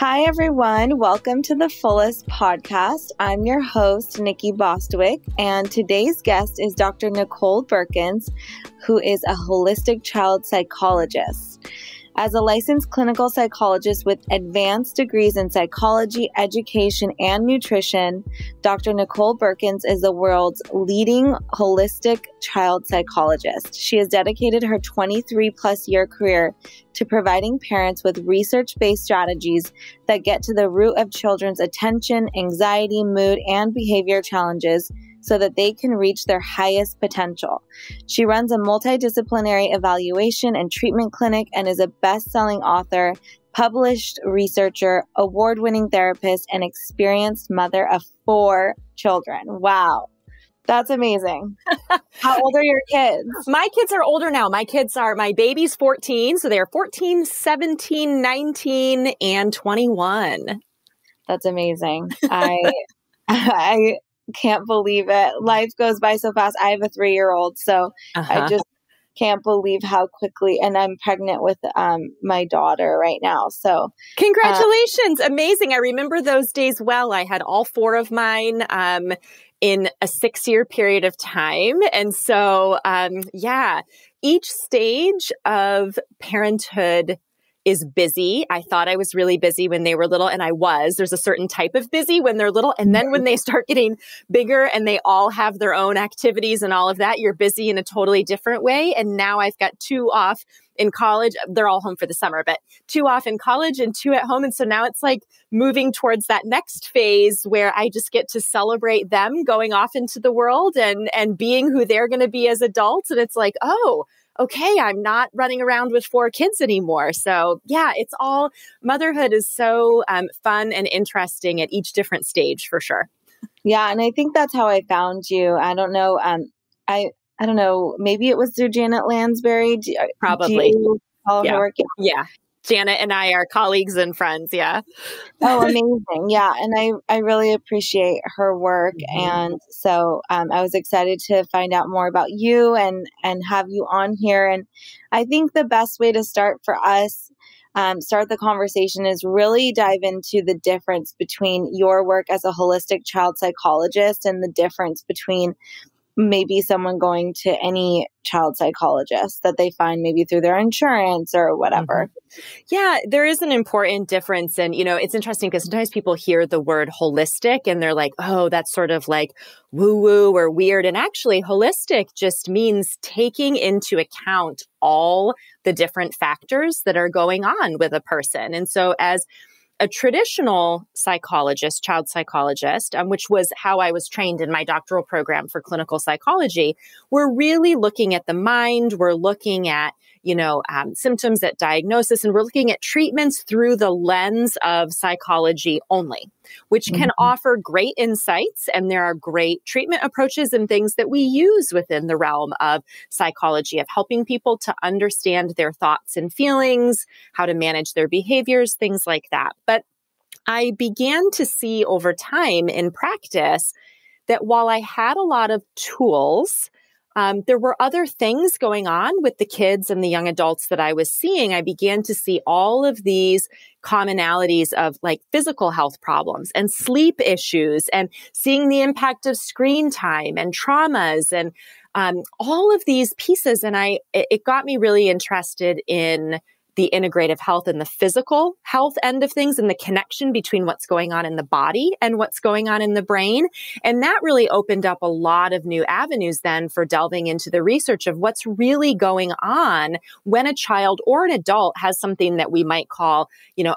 Hi, everyone. Welcome to the Fullest podcast. I'm your host, Nikki Bostwick, and today's guest is Dr. Nicole Berkins, who is a holistic child psychologist. As a licensed clinical psychologist with advanced degrees in psychology, education, and nutrition, Dr. Nicole Berkins is the world's leading holistic child psychologist. She has dedicated her 23-plus year career to providing parents with research-based strategies that get to the root of children's attention, anxiety, mood, and behavior challenges so that they can reach their highest potential. She runs a multidisciplinary evaluation and treatment clinic and is a best-selling author, published researcher, award-winning therapist, and experienced mother of 4 children. Wow. That's amazing. How old are your kids? My kids are older now. My baby's 14. So they're 14, 17, 19, and 21. That's amazing. I can't believe it. Life goes by so fast. I have a 3-year-old, so I just can't believe how quickly, and I'm pregnant with my daughter right now. So congratulations. Amazing. I remember those days well. I had all 4 of mine in a 6-year period of time. And so, each stage of parenthood is busy. I thought I was really busy when they were little, and I was. There's a certain type of busy when they're little. And then when they start getting bigger and they all have their own activities and all of that, you're busy in a totally different way. And now I've got 2 off in college. They're all home for the summer, but 2 off in college and 2 at home. And so now it's like moving towards that next phase where I just get to celebrate them going off into the world and being who they're going to be as adults. And it's like, oh, okay, I'm not running around with 4 kids anymore. So it's all, motherhood is so fun and interesting at each different stage for sure. Yeah. And I think that's how I found you. I don't know. I don't know. Maybe it was through Janet Lansbury. Probably. Do you follow her work? Yeah. Janet and I are colleagues and friends. Yeah. Oh, amazing. Yeah. And I really appreciate her work. And so I was excited to find out more about you and have you on here. And I think the best way to start for us, start the conversation is really dive into the difference between your work as a holistic child psychologist and the difference between maybe someone going to any child psychologist that they find maybe through their insurance or whatever. Yeah, there is an important difference. And, it's interesting because sometimes people hear the word holistic and they're like, oh, that's sort of like woo-woo or weird. And actually, holistic just means taking into account all the different factors that are going on with a person. And so as a traditional psychologist, child psychologist, which was how I was trained in my doctoral program for clinical psychology, we're really looking at the mind. We're looking at, symptoms at diagnosis, and we're looking at treatments through the lens of psychology only, which can offer great insights. And there are great treatment approaches and things that we use within the realm of psychology, of helping people to understand their thoughts and feelings, how to manage their behaviors, things like that. But I began to see over time in practice that while I had a lot of tools, there were other things going on with the kids and the young adults that I was seeing. I began to see all of these commonalities of like physical health problems and sleep issues and seeing the impact of screen time and traumas and all of these pieces. And it got me really interested in the integrative health and the physical health end of things and the connection between what's going on in the body and what's going on in the brain. And that really opened up a lot of new avenues then for delving into the research of what's really going on when a child or an adult has something that we might call,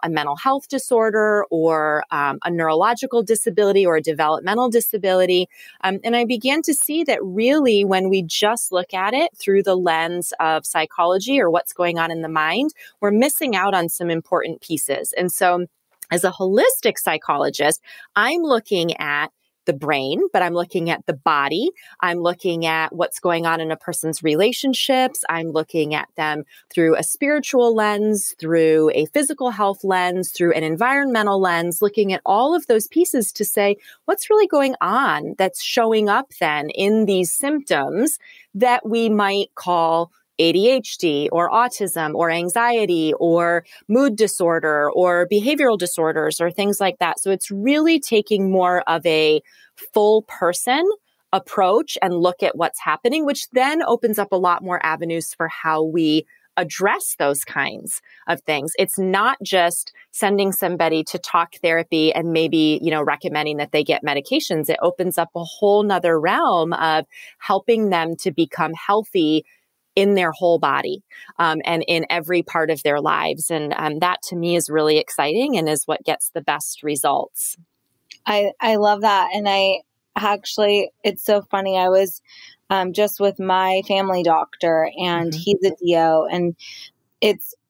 a mental health disorder or a neurological disability or a developmental disability. And I began to see that really when we just look at it through the lens of psychology or what's going on in the mind, we're missing out on some important pieces. And so as a holistic psychologist, I'm looking at the brain, but I'm looking at the body. I'm looking at what's going on in a person's relationships. I'm looking at them through a spiritual lens, through a physical health lens, through an environmental lens, looking at all of those pieces to say, what's really going on that's showing up then in these symptoms that we might call ADHD or autism or anxiety or mood disorder or behavioral disorders or things like that. So it's really taking more of a full person approach and look at what's happening, which then opens up a lot more avenues for how we address those kinds of things. It's not just sending somebody to talk therapy and maybe, recommending that they get medications. It opens up a whole nother realm of helping them to become healthy in their whole body, and in every part of their lives. And that to me is really exciting and is what gets the best results. I love that. And it's so funny. I was just with my family doctor, and he's a DO, and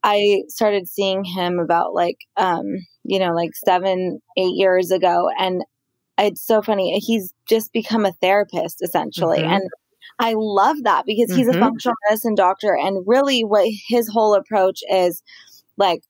I started seeing him about like 7, 8 years ago. And it's so funny. He's just become a therapist essentially. And I love that because he's a functional medicine doctor. And really what his whole approach is, like,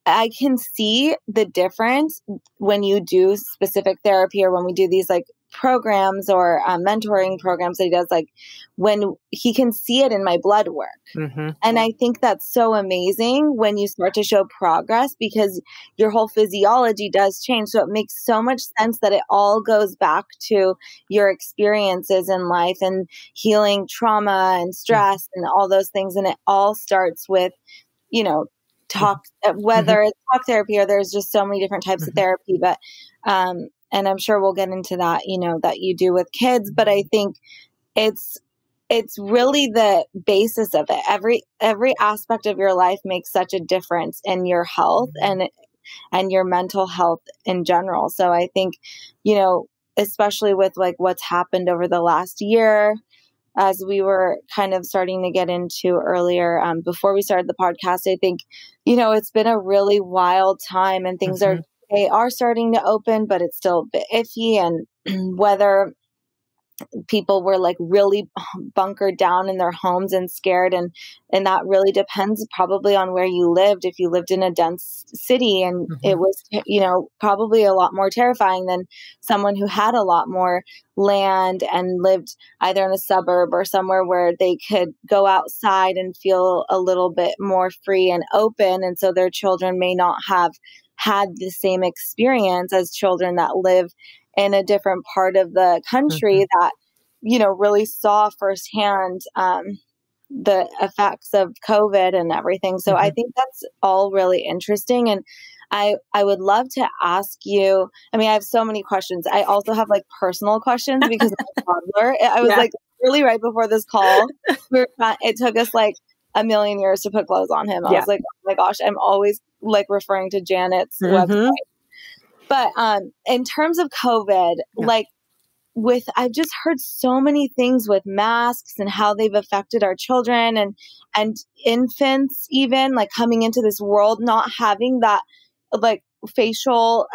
I can see the difference when you do specific therapy or when we do these like programs or mentoring programs that he does, like when he can see it in my blood work. And I think that's so amazing when you start to show progress because your whole physiology does change. So it makes so much sense that it all goes back to your experiences in life and healing trauma and stress and all those things. And it all starts with, talk, whether it's talk therapy or there's just so many different types of therapy, but, and I'm sure we'll get into that, that you do with kids, but I think it's really the basis of it. Every aspect of your life makes such a difference in your health and your mental health in general. So I think, especially with like what's happened over the last year, as we were kind of starting to get into earlier, before we started the podcast, I think, it's been a really wild time and things they are starting to open, but it's still a bit iffy. And whether people were like really bunkered down in their homes and scared. And that really depends probably on where you lived. If you lived in a dense city and it was, probably a lot more terrifying than someone who had a lot more land and lived either in a suburb or somewhere where they could go outside and feel a little bit more free and open. And so their children may not have had the same experience as children that live in a different part of the country that, really saw firsthand the effects of COVID and everything. So I think that's all really interesting. And I would love to ask you, I have so many questions. I also have like personal questions because of my toddler. I was like really right before this call, it took us like a million years to put clothes on him. I was like, oh my gosh, I'm always like referring to Janet's website. But in terms of COVID, I've just heard so many things with masks and how they've affected our children and infants, even like coming into this world, not having that like facial,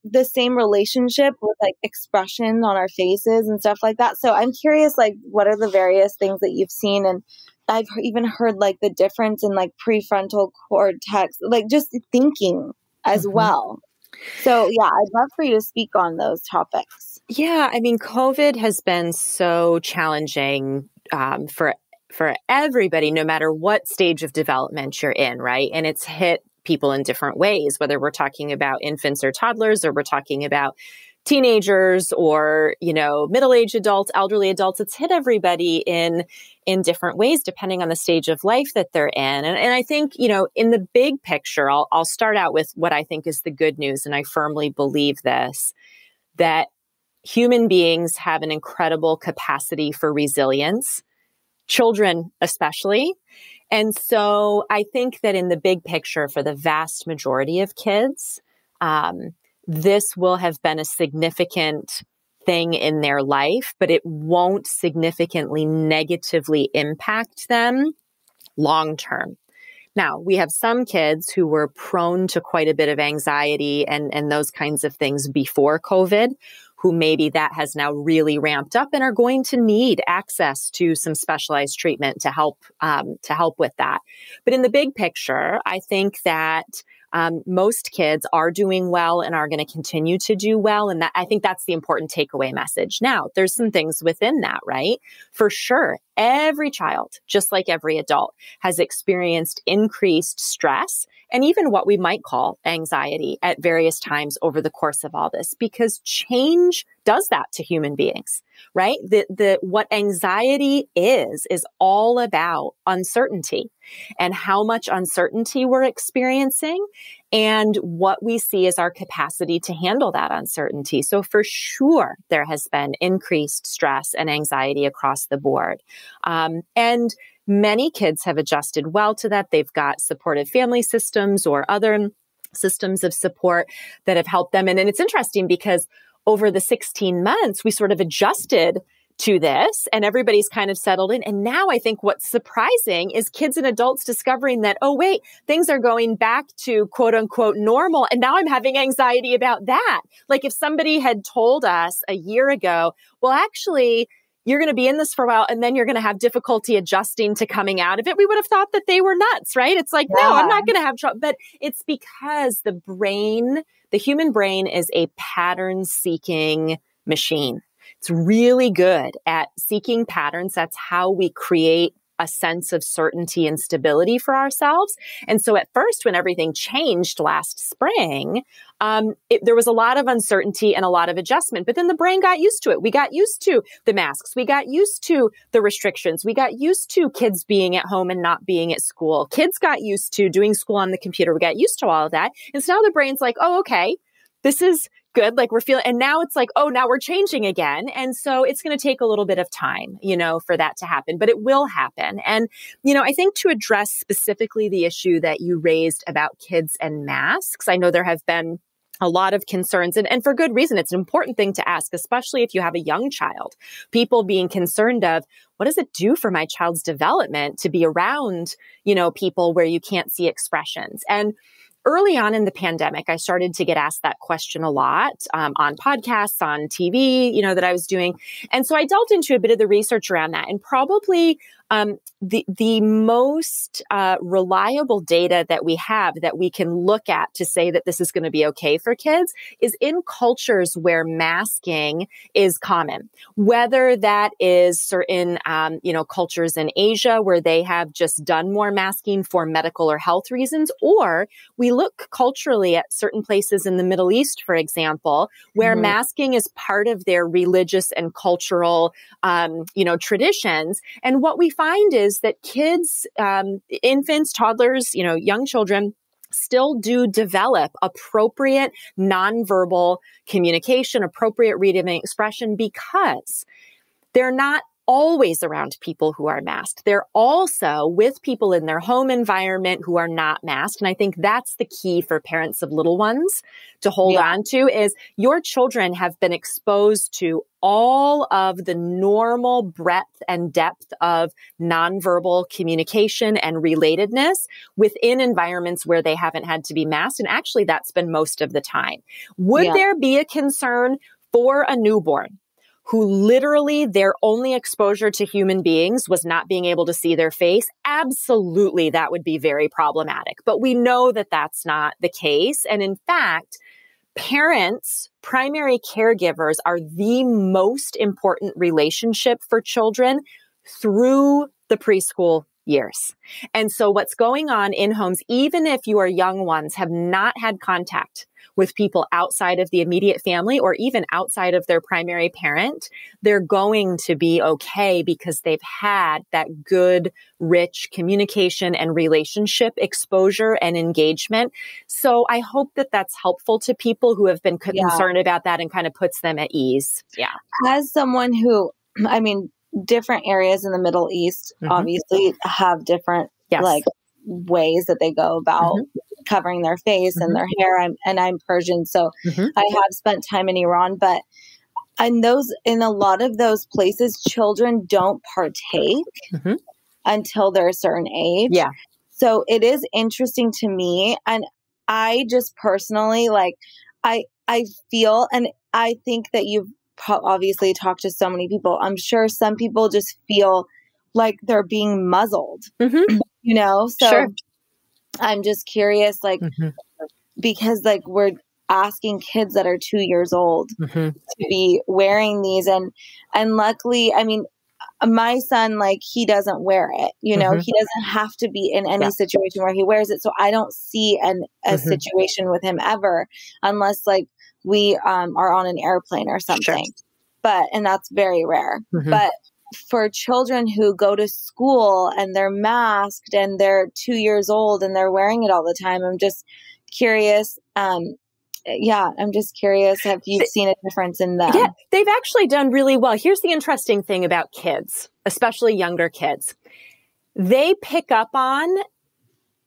the same relationship with like expression on our faces and stuff like that. So I'm curious, like, what are the various things that you've seen? And I've even heard like the difference in like prefrontal cortex, like just thinking as well. So yeah, I'd love for you to speak on those topics. Yeah, COVID has been so challenging for everybody, no matter what stage of development you're in, right? And it's hit people in different ways, whether we're talking about infants or toddlers, or we're talking about teenagers or, middle-aged adults, elderly adults. It's hit everybody in different ways, depending on the stage of life that they're in. And I think, in the big picture, I'll start out with what I think is the good news. And I firmly believe this, that human beings have an incredible capacity for resilience, children especially. And so I think that in the big picture, for the vast majority of kids, this will have been a significant thing in their life, but it won't significantly negatively impact them long term. Now, we have some kids who were prone to quite a bit of anxiety and those kinds of things before COVID, who maybe that has now really ramped up and are going to need access to some specialized treatment to help with that. But in the big picture, I think that Most kids are doing well and are going to continue to do well. And that, I think that's the important takeaway message. Now, there's some things within that, right? For sure, every child, just like every adult, has experienced increased stress and even what we might call anxiety at various times over the course of all this, because change does that to human beings, right? What anxiety is all about uncertainty and how much uncertainty we're experiencing and what we see as our capacity to handle that uncertainty. So for sure, there has been increased stress and anxiety across the board. And many kids have adjusted well to that. They've got supportive family systems or other systems of support that have helped them. And it's interesting because over the 16 months, we sort of adjusted to this and everybody's kind of settled in. And now I think what's surprising is kids and adults discovering that, oh, wait, things are going back to quote unquote normal. And now I'm having anxiety about that. Like if somebody had told us a year ago, well, actually, you're going to be in this for a while and then you're going to have difficulty adjusting to coming out of it, we would have thought that they were nuts, right? It's like, no, I'm not going to have trouble. But it's because the human brain is a pattern-seeking machine. It's really good at seeking patterns. That's how we create a sense of certainty and stability for ourselves. And so at first, when everything changed last spring, there was a lot of uncertainty and a lot of adjustment, but then the brain got used to it. We got used to the masks. We got used to the restrictions. We got used to kids being at home and not being at school. Kids got used to doing school on the computer. We got used to all of that. And so now the brain's like, oh, okay, this is good. Like we're feeling, and now it's like, oh, now we're changing again. And so it's going to take a little bit of time, for that to happen, but it will happen. And, I think to address specifically the issue that you raised about kids and masks, I know there have been a lot of concerns and for good reason. It's an important thing to ask, especially if you have a young child, people being concerned of what does it do for my child's development to be around, people where you can't see expressions. And early on in the pandemic, I started to get asked that question a lot on podcasts, on TV, that I was doing. And so I delved into a bit of the research around that. And probably the most reliable data that we have that we can look at to say that this is going to be okay for kids is in cultures where masking is common, whether that is certain, cultures in Asia where they have just done more masking for medical or health reasons, or we look culturally at certain places in the Middle East, for example, where masking is part of their religious and cultural, traditions. And what we find is that kids, infants, toddlers, young children still do develop appropriate nonverbal communication, appropriate reading and expression because they're not always around people who are masked. They're also with people in their home environment who are not masked. And I think that's the key for parents of little ones to hold on to is your children have been exposed to all of the normal breadth and depth of nonverbal communication and relatedness within environments where they haven't had to be masked. And actually, that's been most of the time. Would there be a concern for a newborn who literally their only exposure to human beings was not being able to see their face? Absolutely, that would be very problematic. But we know that that's not the case. And in fact, parents, primary caregivers are the most important relationship for children through the preschool years. And so what's going on in homes, even if your young ones have not had contact with people outside of the immediate family or even outside of their primary parent, they're going to be okay because they've had that good, rich communication and relationship exposure and engagement. So I hope that that's helpful to people who have been concerned about that and kind of puts them at ease. Yeah. As someone who, different areas in the Middle East obviously have different ways that they go about covering their face and their hair. I'm Persian, so I have spent time in Iran, but in a lot of those places, children don't partake until they're a certain age. Yeah. So it is interesting to me, and I just personally I feel, and I think that you've obviously talked to so many people. I'm sure some people just feel like they're being muzzled, So sure. I'm just curious, because like we're asking kids that are 2 years old Mm-hmm. to be wearing these. And luckily, I mean, my son, like, he doesn't wear it, you know, Mm-hmm. he doesn't have to be in any Yeah. situation where he wears it. So I don't see a Mm-hmm. situation with him ever, unless like we are on an airplane or something. Sure. And that's very rare. Mm-hmm. But for children who go to school and they're masked and they're 2 years old and they're wearing it all the time, I'm just curious. I'm just curious. Have you seen a difference in them? Yeah, they've actually done really well. Here's the interesting thing about kids, especially younger kids. They pick up on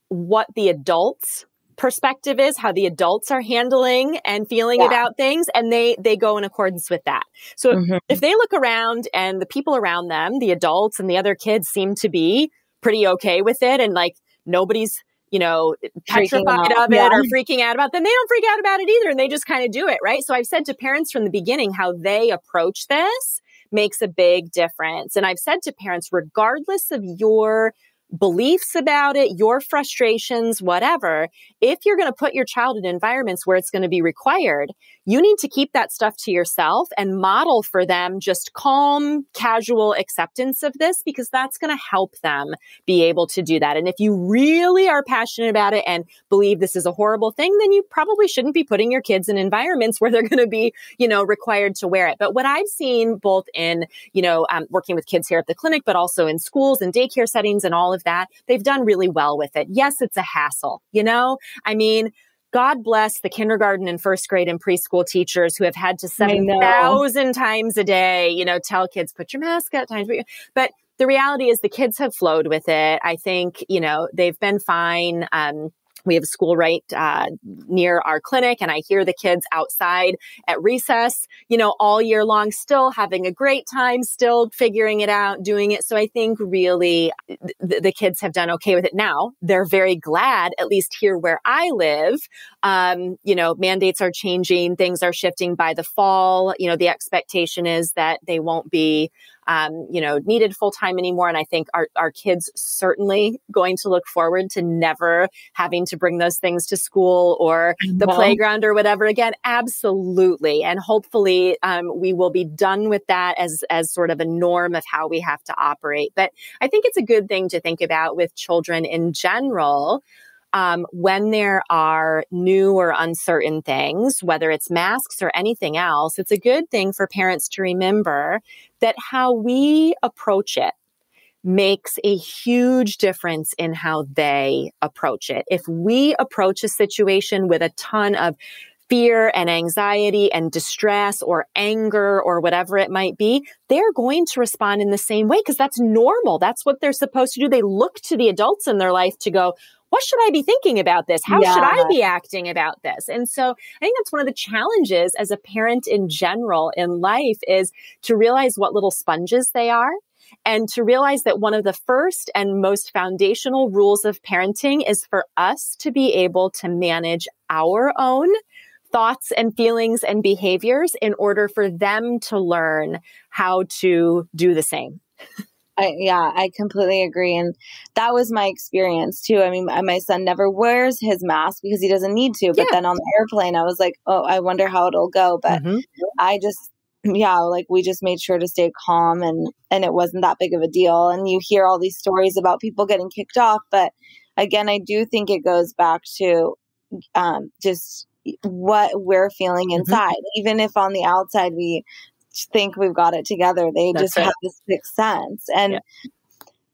what the adults' perspective is, how the adults are handling and feeling about things, and they go in accordance with that. So if they look around and the people around them, the adults and the other kids, seem to be pretty okay with it, and like nobody's, you know, petrified of it or freaking out about it, then they don't freak out about it either, and they just kind of do it, right? So I've said to parents from the beginning, how they approach this makes a big difference. And I've said to parents, regardless of your beliefs about it, your frustrations, whatever, if you're going to put your child in environments where it's going to be required, you need to keep that stuff to yourself and model for them just calm, casual acceptance of this, because that's going to help them be able to do that. And if you really are passionate about it and believe this is a horrible thing, then you probably shouldn't be putting your kids in environments where they're going to be, you know, required to wear it. But what I've seen both in, you know, working with kids here at the clinic, but also in schools and daycare settings and all of that, they've done really well with it. Yes, it's a hassle, you know? I mean, God bless the kindergarten and first grade and preschool teachers who have had to 7,000 times a day, you know, tell kids, put your mask up times. But the reality is the kids have flowed with it. I think, you know, they've been fine. We have a school right near our clinic, and I hear the kids outside at recess, you know, all year long, still having a great time, still figuring it out, doing it. So I think really the kids have done okay with it. Now they're very glad, at least here where I live, you know, mandates are changing, things are shifting by the fall. You know, the expectation is that they won't be you know, needed full time anymore. And I think our kids certainly going to look forward to never having to bring those things to school or the playground or whatever again. Absolutely. And hopefully we will be done with that as sort of a norm of how we have to operate. But I think it's a good thing to think about with children in general. When there are new or uncertain things, whether it's masks or anything else, it's a good thing for parents to remember that how we approach it makes a huge difference in how they approach it. If we approach a situation with a ton of fear and anxiety and distress or anger or whatever it might be, they're going to respond in the same way because that's normal. That's what they're supposed to do. They look to the adults in their life to go, what should I be thinking about this? How should I be acting about this? And so I think that's one of the challenges as a parent in general in life is to realize what little sponges they are. And to realize that one of the first and most foundational rules of parenting is for us to be able to manage our own thoughts and feelings and behaviors in order for them to learn how to do the same. I completely agree. And that was my experience too. I mean, my son never wears his mask because he doesn't need to. But then on the airplane, I was like, oh, I wonder how it'll go. But I just, like we just made sure to stay calm and it wasn't that big of a deal. And you hear all these stories about people getting kicked off. But again, I do think it goes back to just what we're feeling inside. Even if on the outside we think we've got it together, they just have this sixth sense.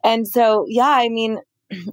And so, I mean,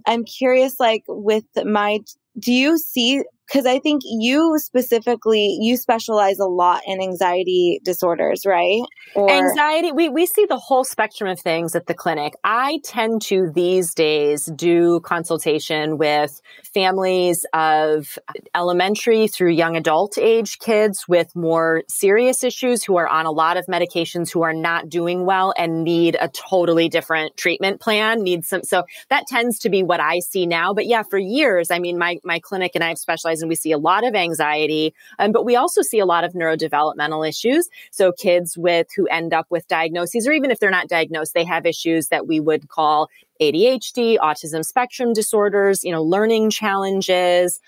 I'm curious, like with do you see, because I think you specifically, you specialize a lot in anxiety disorders, right? Anxiety, we see the whole spectrum of things at the clinic. I tend to these days do consultation with families of elementary through young adult age kids with more serious issues who are on a lot of medications, who are not doing well and need a totally different treatment plan, so that tends to be what I see now. But for years, I mean, my clinic and I've specialized horizon. We see a lot of anxiety, but we also see a lot of neurodevelopmental issues. So kids who end up with diagnoses, or even if they're not diagnosed, they have issues that we would call ADHD, autism spectrum disorders, learning challenges,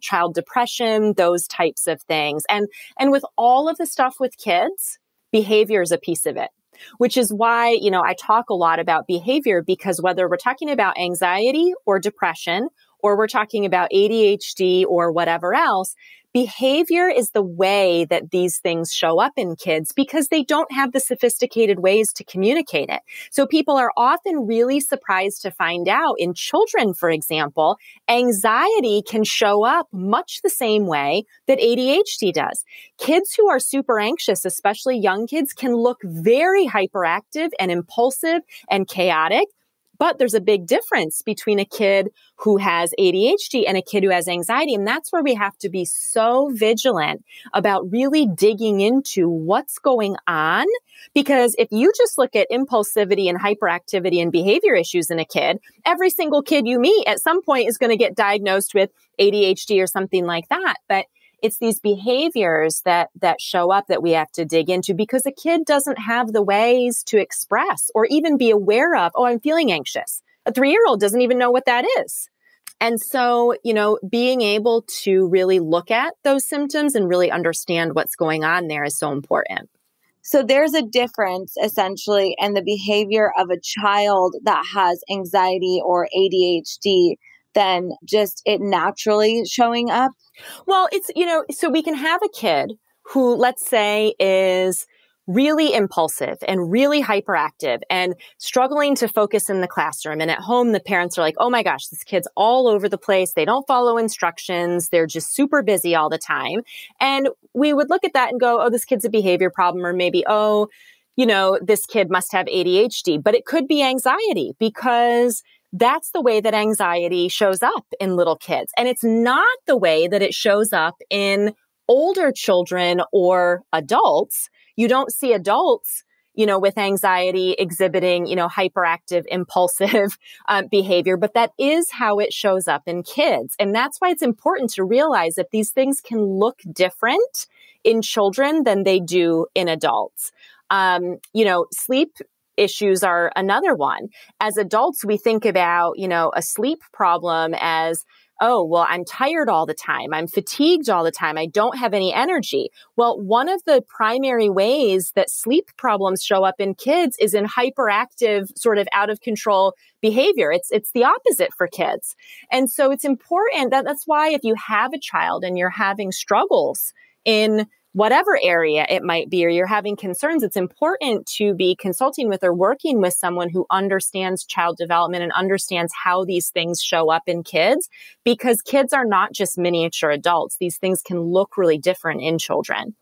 child depression, those types of things. And with all of the stuff with kids, behavior is a piece of it, which is why, I talk a lot about behavior, because whether we're talking about anxiety or depression, or we're talking about ADHD or whatever else, behavior is the way that these things show up in kids because they don't have the sophisticated ways to communicate it. So people are often really surprised to find out in children, for example, anxiety can show up much the same way that ADHD does. Kids who are super anxious, especially young kids, can look very hyperactive and impulsive and chaotic. But there's a big difference between a kid who has ADHD and a kid who has anxiety. And that's where we have to be so vigilant about really digging into what's going on. Because if you just look at impulsivity and hyperactivity and behavior issues in a kid, every single kid you meet at some point is going to get diagnosed with ADHD or something like that. But it's these behaviors that show up that we have to dig into, because a kid doesn't have the ways to express or even be aware of, oh, I'm feeling anxious. A 3-year-old doesn't even know what that is. And so, being able to really look at those symptoms and really understand what's going on there is so important. So there's a difference essentially in the behavior of a child that has anxiety or ADHD than just it naturally showing up? Well, it's, so we can have a kid who, let's say, is really impulsive and really hyperactive and struggling to focus in the classroom. And at home, the parents are like, oh my gosh, this kid's all over the place. They don't follow instructions. They're just super busy all the time. And we would look at that and go, oh, this kid's a behavior problem, or maybe, oh, this kid must have ADHD. But it could be anxiety, because that's the way that anxiety shows up in little kids. And it's not the way that it shows up in older children or adults. You don't see adults, with anxiety exhibiting, hyperactive, impulsive behavior, but that is how it shows up in kids. And that's why it's important to realize that these things can look different in children than they do in adults. Sleep issues are another one. As adults, we think about, a sleep problem as, oh, well, I'm tired all the time. I'm fatigued all the time. I don't have any energy. Well, one of the primary ways that sleep problems show up in kids is in hyperactive, sort of out of control behavior. It's the opposite for kids. And so it's important that's why if you have a child and you're having struggles in whatever area it might be, or you're having concerns, it's important to be consulting with or working with someone who understands child development and understands how these things show up in kids, because kids are not just miniature adults. These things can look really different in children.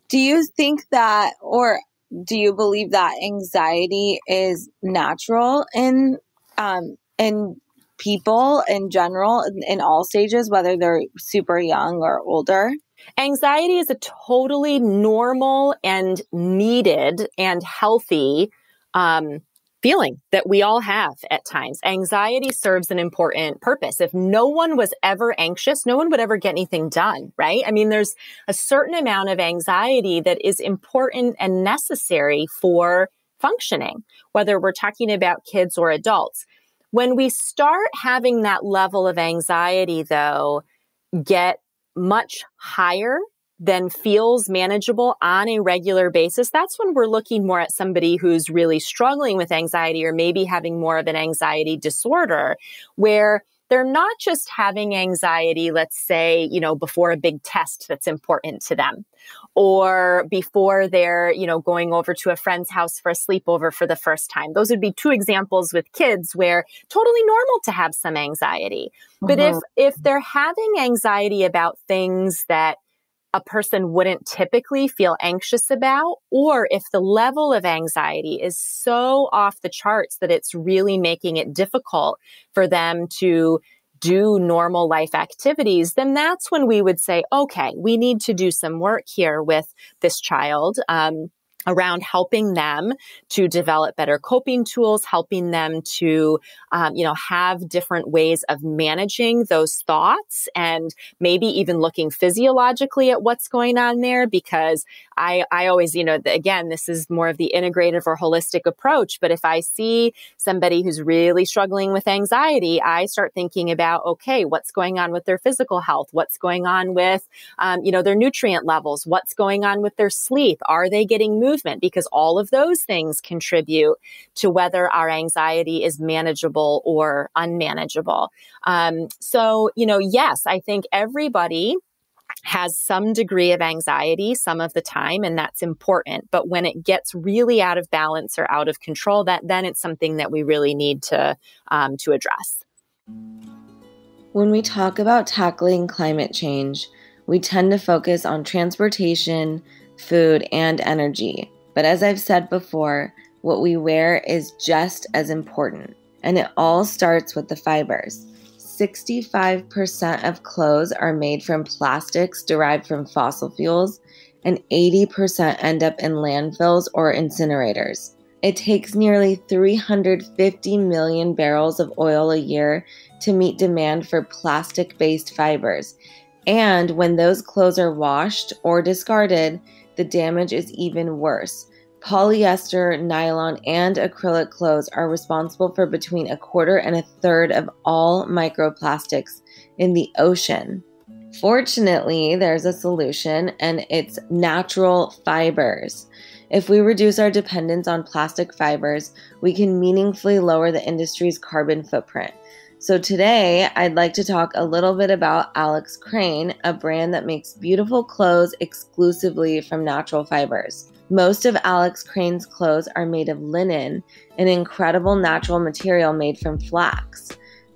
Do you think that, or do you believe that anxiety is natural in people in general, in all stages, whether they're super young or older? Anxiety is a totally normal and needed and healthy feeling that we all have at times. Anxiety serves an important purpose. If no one was ever anxious, no one would ever get anything done, right? I mean, there's a certain amount of anxiety that is important and necessary for functioning, whether we're talking about kids or adults. When we start having that level of anxiety, though, get much higher than feels manageable on a regular basis, that's when we're looking more at somebody who's really struggling with anxiety, or maybe having more of an anxiety disorder, where they're not just having anxiety, let's say, before a big test that's important to them, or before they're, going over to a friend's house for a sleepover for the first time. Those would be two examples with kids where totally normal to have some anxiety. But if they're having anxiety about things that a person wouldn't typically feel anxious about, or if the level of anxiety is so off the charts that it's really making it difficult for them to do normal life activities, then that's when we would say, okay, we need to do some work here with this child. around helping them to develop better coping tools, helping them to, have different ways of managing those thoughts and maybe even looking physiologically at what's going on there. Because I always, again, this is more of the integrative or holistic approach. But if I see somebody who's really struggling with anxiety, I start thinking about, okay, what's going on with their physical health? What's going on with, their nutrient levels? What's going on with their sleep? Are they getting movement? Because all of those things contribute to whether our anxiety is manageable or unmanageable. Yes, I think everybody has some degree of anxiety some of the time, and that's important. But when it gets really out of balance or out of control, then it's something that we really need to address. When we talk about tackling climate change, we tend to focus on transportation, food, and energy. But as I've said before, what we wear is just as important. And it all starts with the fibers. 65% of clothes are made from plastics derived from fossil fuels, and 80% end up in landfills or incinerators. It takes nearly 350 million barrels of oil a year to meet demand for plastic-based fibers. And when those clothes are washed or discarded, the damage is even worse. Polyester, nylon, and acrylic clothes are responsible for between 1/4 and 1/3 of all microplastics in the ocean. Fortunately, there's a solution, and it's natural fibers. If we reduce our dependence on plastic fibers, we can meaningfully lower the industry's carbon footprint. So today, I'd like to talk a little bit about Alex Crane, a brand that makes beautiful clothes exclusively from natural fibers. Most of Alex Crane's clothes are made of linen, an incredible natural material made from flax.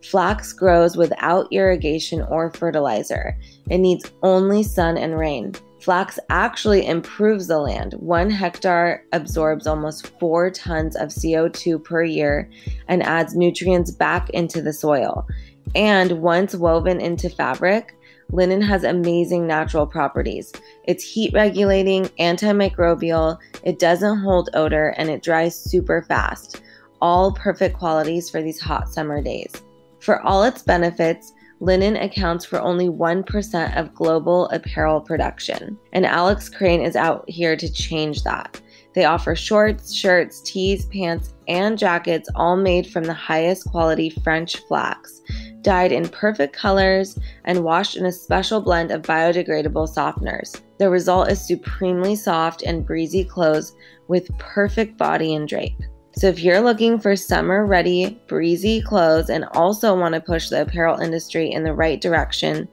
Flax grows without irrigation or fertilizer. It needs only sun and rain. Flax actually improves the land. 1 hectare absorbs almost 4 tons of CO2 per year and adds nutrients back into the soil. And once woven into fabric, linen has amazing natural properties. It's heat regulating, antimicrobial, it doesn't hold odor, and it dries super fast. All perfect qualities for these hot summer days. For all its benefits, linen accounts for only 1% of global apparel production, and Alex Crane is out here to change that. They offer shorts, shirts, tees, pants, and jackets, all made from the highest quality French flax, dyed in perfect colors and washed in a special blend of biodegradable softeners. The result is supremely soft and breezy clothes with perfect body and drape. So if you're looking for summer-ready, breezy clothes and also want to push the apparel industry in the right direction,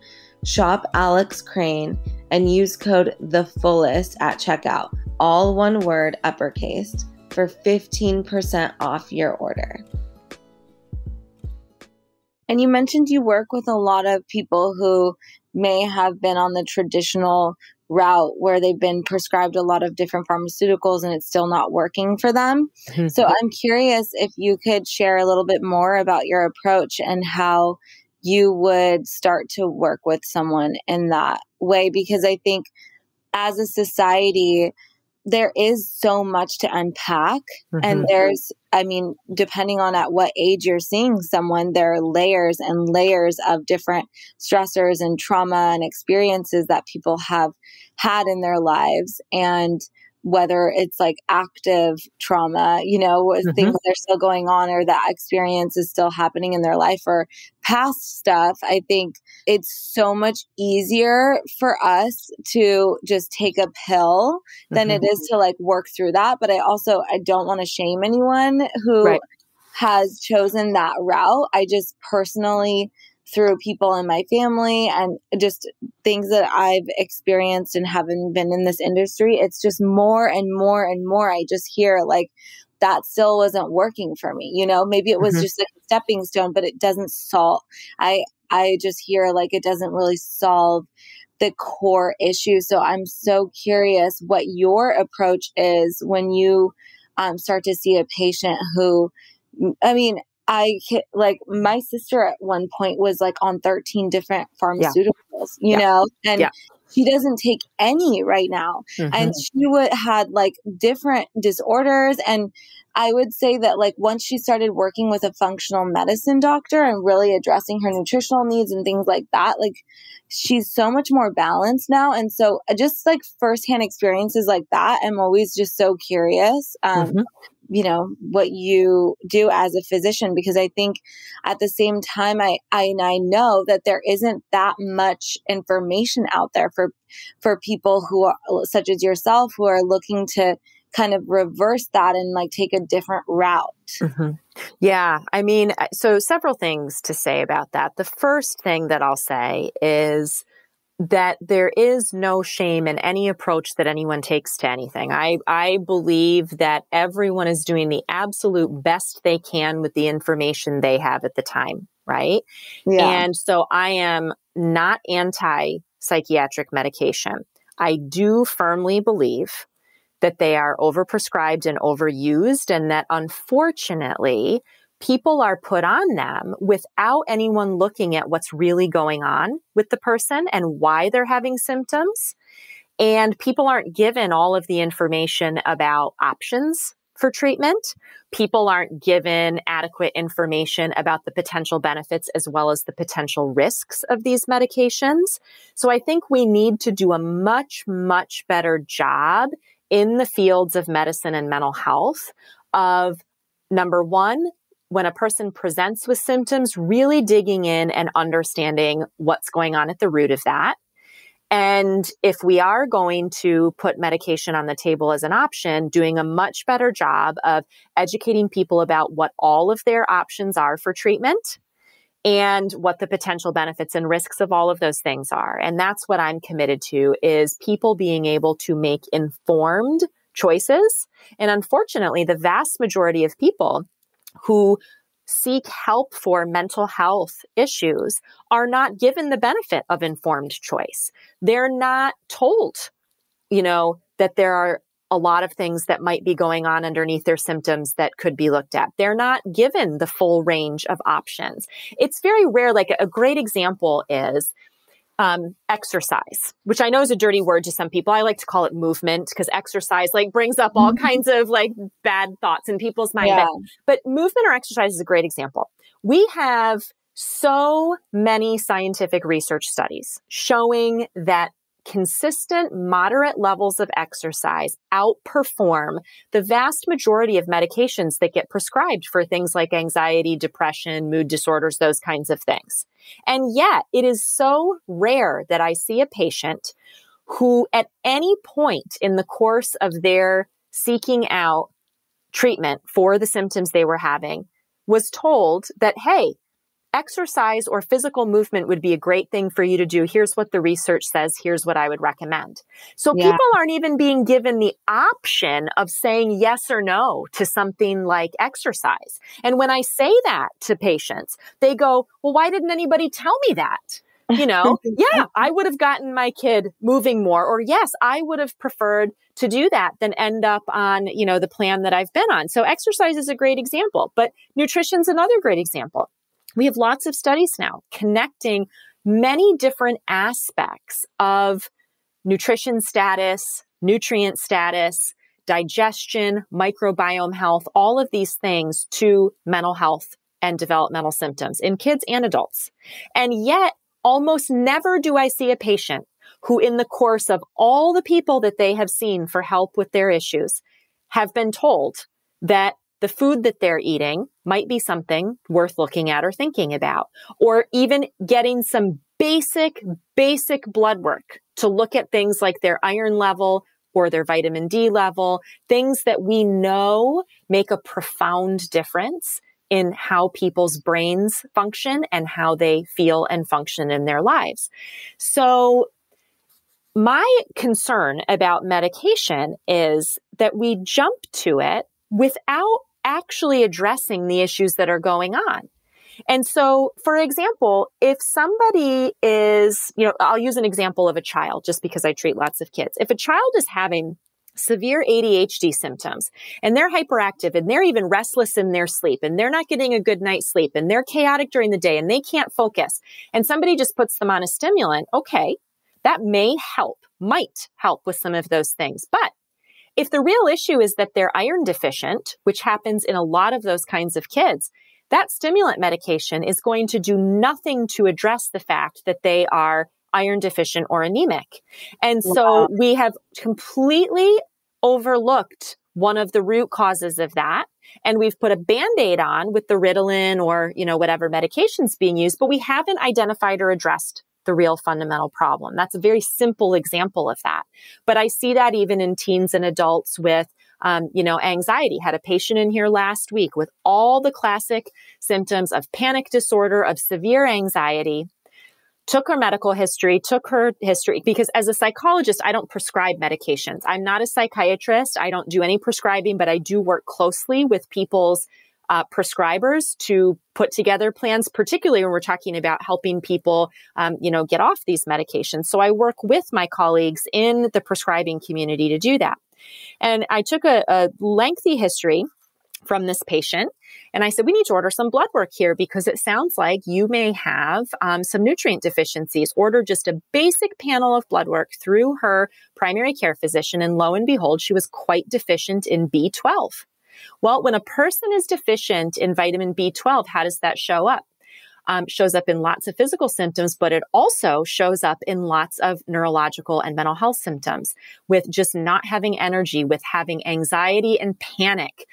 shop Alex Crane and use code THEFULLEST at checkout, all one word, uppercase, for 15% off your order. And you mentioned you work with a lot of people who may have been on the traditional route where they've been prescribed a lot of different pharmaceuticals and it's still not working for them. Mm-hmm. So I'm curious if you could share a little bit more about your approach and how you would start to work with someone in that way, because I think as a society, there is so much to unpack. Mm-hmm. And depending on at what age you're seeing someone, there are layers and layers of different stressors and trauma and experiences that people have had in their lives. And whether it's like active trauma, mm-hmm. things that are still going on or that experience is still happening in their life, or past stuff, I think it's so much easier for us to just take a pill than mm-hmm. it is to like work through that. But I don't want to shame anyone who has chosen that route. I just personally, through people in my family and just things that I've experienced and having been in this industry, it's just more and more and more. I just hear like that still wasn't working for me. Maybe it was mm-hmm. just like a stepping stone, but it doesn't solve. I just hear like it doesn't really solve the core issue. So I'm so curious what your approach is when you start to see a patient who, my sister at one point was like on 13 different pharmaceuticals, and she doesn't take any right now. Mm-hmm. And she had like different disorders. And I would say that like once she started working with a functional medicine doctor and really addressing her nutritional needs and things like that, like she's so much more balanced now. And so just like firsthand experiences like that, I'm always just so curious. You know, what you do as a physician, because I think at the same time, I know that there isn't that much information out there for people who are such as yourself, who are looking to kind of reverse that and like take a different route. Mm-hmm. Yeah. I mean, so several things to say about that. The first thing that I'll say is that there is no shame in any approach that anyone takes to anything. I believe that everyone is doing the absolute best they can with the information they have at the time, right? Yeah. And so I am not anti-psychiatric medication. I do firmly believe that they are overprescribed and overused, and that unfortunately, people are put on them without anyone looking at what's really going on with the person and why they're having symptoms. And people aren't given all of the information about options for treatment. People aren't given adequate information about the potential benefits as well as the potential risks of these medications. So I think we need to do a much, much better job in the fields of medicine and mental health of, number one, when a person presents with symptoms, really digging in and understanding what's going on at the root of that. And if we are going to put medication on the table as an option, doing a much better job of educating people about what all of their options are for treatment and what the potential benefits and risks of all of those things are. And that's what I'm committed to, is people being able to make informed choices. And unfortunately, the vast majority of people who seek help for mental health issues are not given the benefit of informed choice. They're not told, that there are a lot of things that might be going on underneath their symptoms that could be looked at. They're not given the full range of options. It's very rare. Like a great example is exercise, which I know is a dirty word to some people. I like to call it movement, because exercise brings up all kinds of bad thoughts in people's mind. Yeah. But movement or exercise is a great example. We have so many scientific research studies showing that consistent, moderate levels of exercise outperform the vast majority of medications that get prescribed for things like anxiety, depression, mood disorders, those kinds of things. And yet it is so rare that I see a patient who at any point in the course of their seeking out treatment for the symptoms they were having was told that, hey, exercise or physical movement would be a great thing for you to do. Here's what the research says. Here's what I would recommend. So people aren't even being given the option of saying yes or no to something like exercise. And when I say that to patients, they go, well, why didn't anybody tell me that? Yeah, I would have gotten my kid moving more, or yes, I would have preferred to do that than end up on, the plan that I've been on. So exercise is a great example, but nutrition's another great example. We have lots of studies now connecting many different aspects of nutrition status, nutrient status, digestion, microbiome health, all of these things to mental health and developmental symptoms in kids and adults. And yet, almost never do I see a patient who, in the course of all the people that they have seen for help with their issues, have been told that the food that they're eating might be something worth looking at or thinking about, or even getting some basic blood work to look at things like their iron level or their vitamin D level, things that we know make a profound difference in how people's brains function and how they feel and function in their lives. So my concern about medication is that we jump to it without actually addressing the issues that are going on. And so, for example, if somebody is, I'll use an example of a child just because I treat lots of kids. If a child is having severe ADHD symptoms and they're hyperactive and they're even restless in their sleep and they're not getting a good night's sleep and they're chaotic during the day and they can't focus, and somebody just puts them on a stimulant, okay, That might help with some of those things. But if the real issue is that they're iron deficient, which happens in a lot of those kinds of kids, that stimulant medication is going to do nothing to address the fact that they are iron deficient or anemic. And so we have completely overlooked one of the root causes of that. And we've put a Band-Aid on with the Ritalin or, whatever medication's being used, but we haven't identified or addressed the real fundamental problem. That's a very simple example of that. But I see that even in teens and adults with, anxiety. Had a patient in here last week with all the classic symptoms of panic disorder, of severe anxiety. Took her medical history, because as a psychologist, I don't prescribe medications. I'm not a psychiatrist. I don't do any prescribing, but I do work closely with people's prescribers to put together plans, particularly when we're talking about helping people, get off these medications. So I work with my colleagues in the prescribing community to do that. And I took a lengthy history from this patient. And I said, we need to order some blood work here because it sounds like you may have some nutrient deficiencies. Order just a basic panel of blood work through her primary care physician. And lo and behold, she was quite deficient in B12. Well, when a person is deficient in vitamin B12, how does that show up? Shows up in lots of physical symptoms, but it also shows up in lots of neurological and mental health symptoms, with just not having energy, with having anxiety and panic,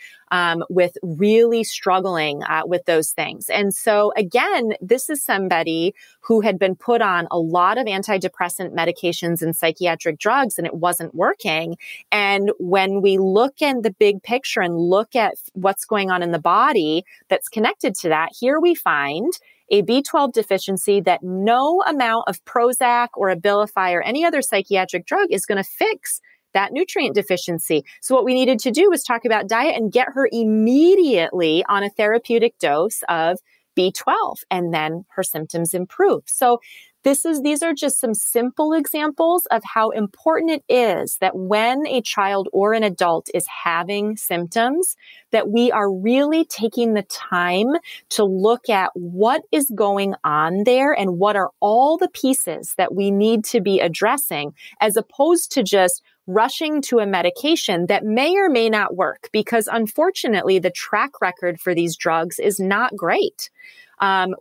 with really struggling with those things. And so again, this is somebody who had been put on a lot of antidepressant medications and psychiatric drugs, and it wasn't working. And when we look in the big picture and look at what's going on in the body that's connected to that, here we find a B12 deficiency that no amount of Prozac or Abilify or any other psychiatric drug is going to fix that nutrient deficiency. So what we needed to do was talk about diet and get her immediately on a therapeutic dose of B12, and then her symptoms improve. So these are just some simple examples of how important it is that when a child or an adult is having symptoms, that we are really taking the time to look at what is going on there and what are all the pieces that we need to be addressing, as opposed to just rushing to a medication that may or may not work, because unfortunately, the track record for these drugs is not great.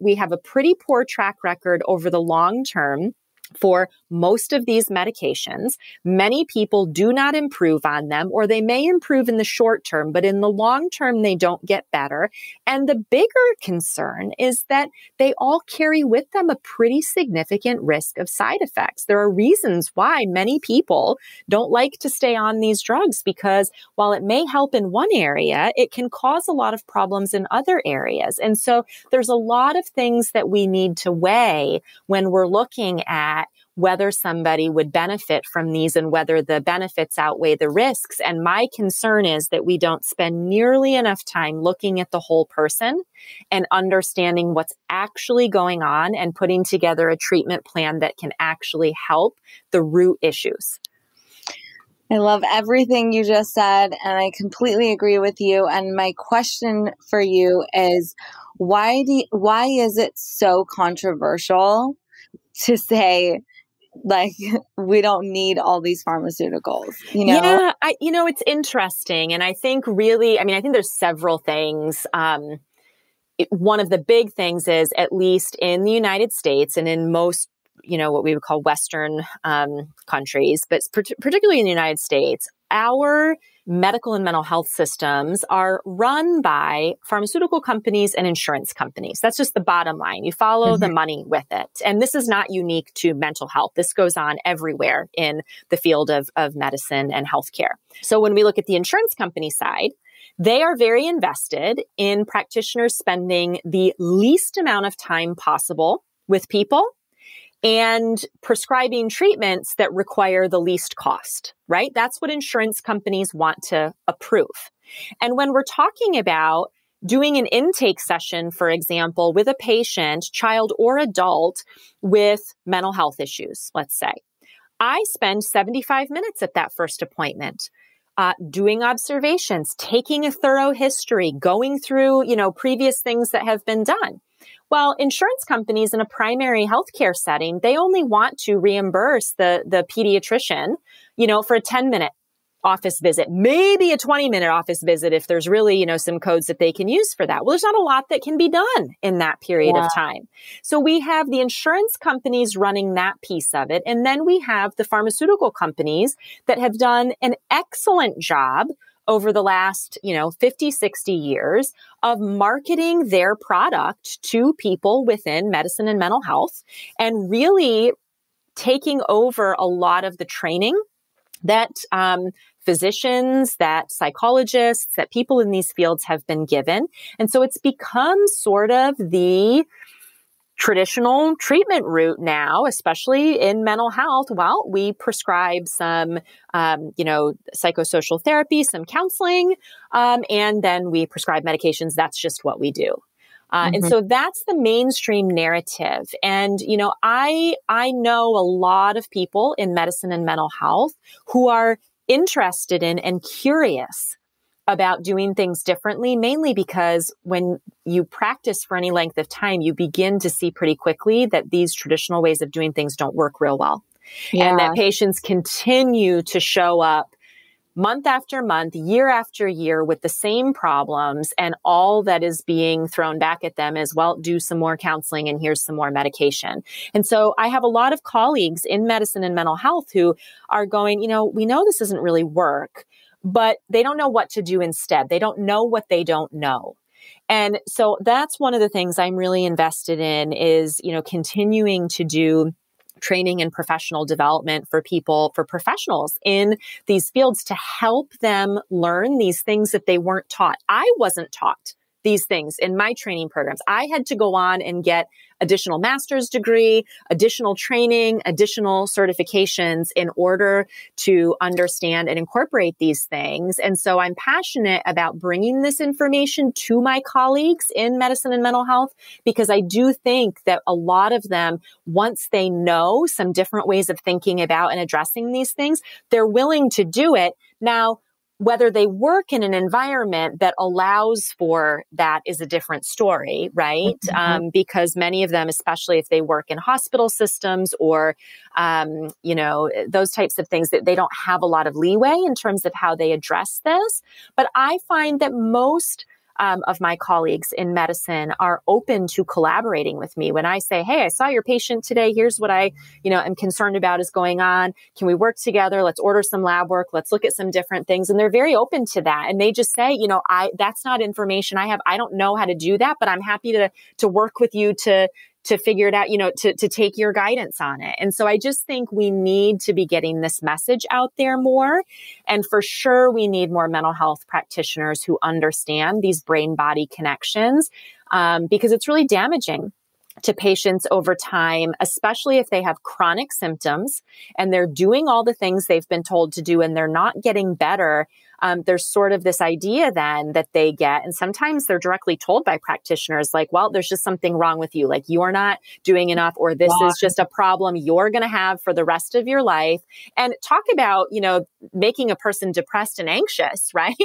We have a pretty poor track record over the long term for most of these medications. Many people do not improve on them, or they may improve in the short term, but in the long term, they don't get better. And the bigger concern is that they all carry with them a pretty significant risk of side effects. There are reasons why many people don't like to stay on these drugs, because while it may help in one area, it can cause a lot of problems in other areas. And so there's a lot of things that we need to weigh when we're looking at whether somebody would benefit from these and whether the benefits outweigh the risks. And my concern is that we don't spend nearly enough time looking at the whole person and understanding what's actually going on and putting together a treatment plan that can actually help the root issues. I love everything you just said, and I completely agree with you. And my question for you is, why is it so controversial to say, like, we don't need all these pharmaceuticals, Yeah, it's interesting. And I think I think there's several things. One of the big things is, at least in the United States and in most, what we would call Western countries, but particularly in the United States, our medical and mental health systems are run by pharmaceutical companies and insurance companies. That's just the bottom line. You follow the money with it. And this is not unique to mental health. This goes on everywhere in the field of medicine and healthcare. So when we look at the insurance company side, they are very invested in practitioners spending the least amount of time possible with people and prescribing treatments that require the least cost, right? That's what insurance companies want to approve. And when we're talking about doing an intake session, for example, with a patient, child or adult, with mental health issues, let's say, I spend 75 minutes at that first appointment. Doing observations, taking a thorough history, going through, previous things that have been done. Well, insurance companies in a primary healthcare setting, they only want to reimburse the pediatrician, for a 10-minute office visit, maybe a 20-minute office visit if there's really, some codes that they can use for that. Well, there's not a lot that can be done in that period of time. So we have the insurance companies running that piece of it. And then we have the pharmaceutical companies that have done an excellent job over the last, 50, 60 years of marketing their product to people within medicine and mental health and really taking over a lot of the training that physicians, that psychologists, that people in these fields have been given. And so it's become sort of the traditional treatment route now, especially in mental health. Well, we prescribe some, psychosocial therapy, some counseling, and then we prescribe medications. That's just what we do. And so that's the mainstream narrative. And, I know a lot of people in medicine and mental health who are interested in and curious about doing things differently, mainly because when you practice for any length of time, you begin to see pretty quickly that these traditional ways of doing things don't work real well. Yeah. And that patients continue to show up month after month, year after year with the same problems. And all that is being thrown back at them is, well, do some more counseling and here's some more medication. And so I have a lot of colleagues in medicine and mental health who are going, we know this doesn't really work, but they don't know what to do instead. They don't know what they don't know. And so that's one of the things I'm really invested in is, continuing to do training and professional development for people, for professionals in these fields to help them learn these things that they weren't taught. I wasn't taught these things in my training programs. I had to go on and get additional master's degree, additional training, additional certifications in order to understand and incorporate these things. And so I'm passionate about bringing this information to my colleagues in medicine and mental health, because I do think that a lot of them, once they know some different ways of thinking about and addressing these things, they're willing to do it. Now, whether they work in an environment that allows for that is a different story, right? Because many of them, especially if they work in hospital systems or, those types of things, that they don't have a lot of leeway in terms of how they address this. But I find that most of my colleagues in medicine are open to collaborating with me. When I say, hey, I saw your patient today. Here's what I, am concerned about is going on. Can we work together? Let's order some lab work. Let's look at some different things. And they're very open to that. And they just say, that's not information I have. I don't know how to do that, but I'm happy to work with you to figure it out, to take your guidance on it. And so I just think we need to be getting this message out there more. And for sure, we need more mental health practitioners who understand these brain-body connections, because it's really damaging to patients over time, especially if they have chronic symptoms and they're doing all the things they've been told to do and they're not getting better. There's sort of this idea then that they get, and sometimes they're directly told by practitioners like, well, there's just something wrong with you. Like you're not doing enough, or this is just a problem you're going to have for the rest of your life. And talk about, making a person depressed and anxious, right?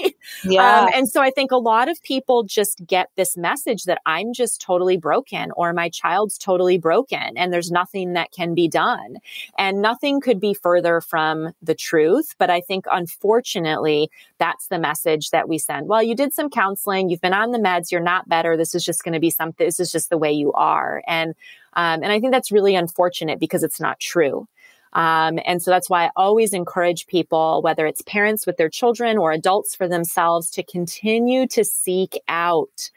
Yeah. And so I think a lot of people just get this message that I'm just totally broken, or my child's totally broken and there's nothing that can be done. And nothing could be further from the truth. But I think unfortunately, that's the message that we send. Well, you did some counseling, you've been on the meds, you're not better. This is just going to be something. This is just the way you are. And I think that's really unfortunate because it's not true. And so that's why I always encourage people, whether it's parents with their children or adults for themselves, to continue to seek out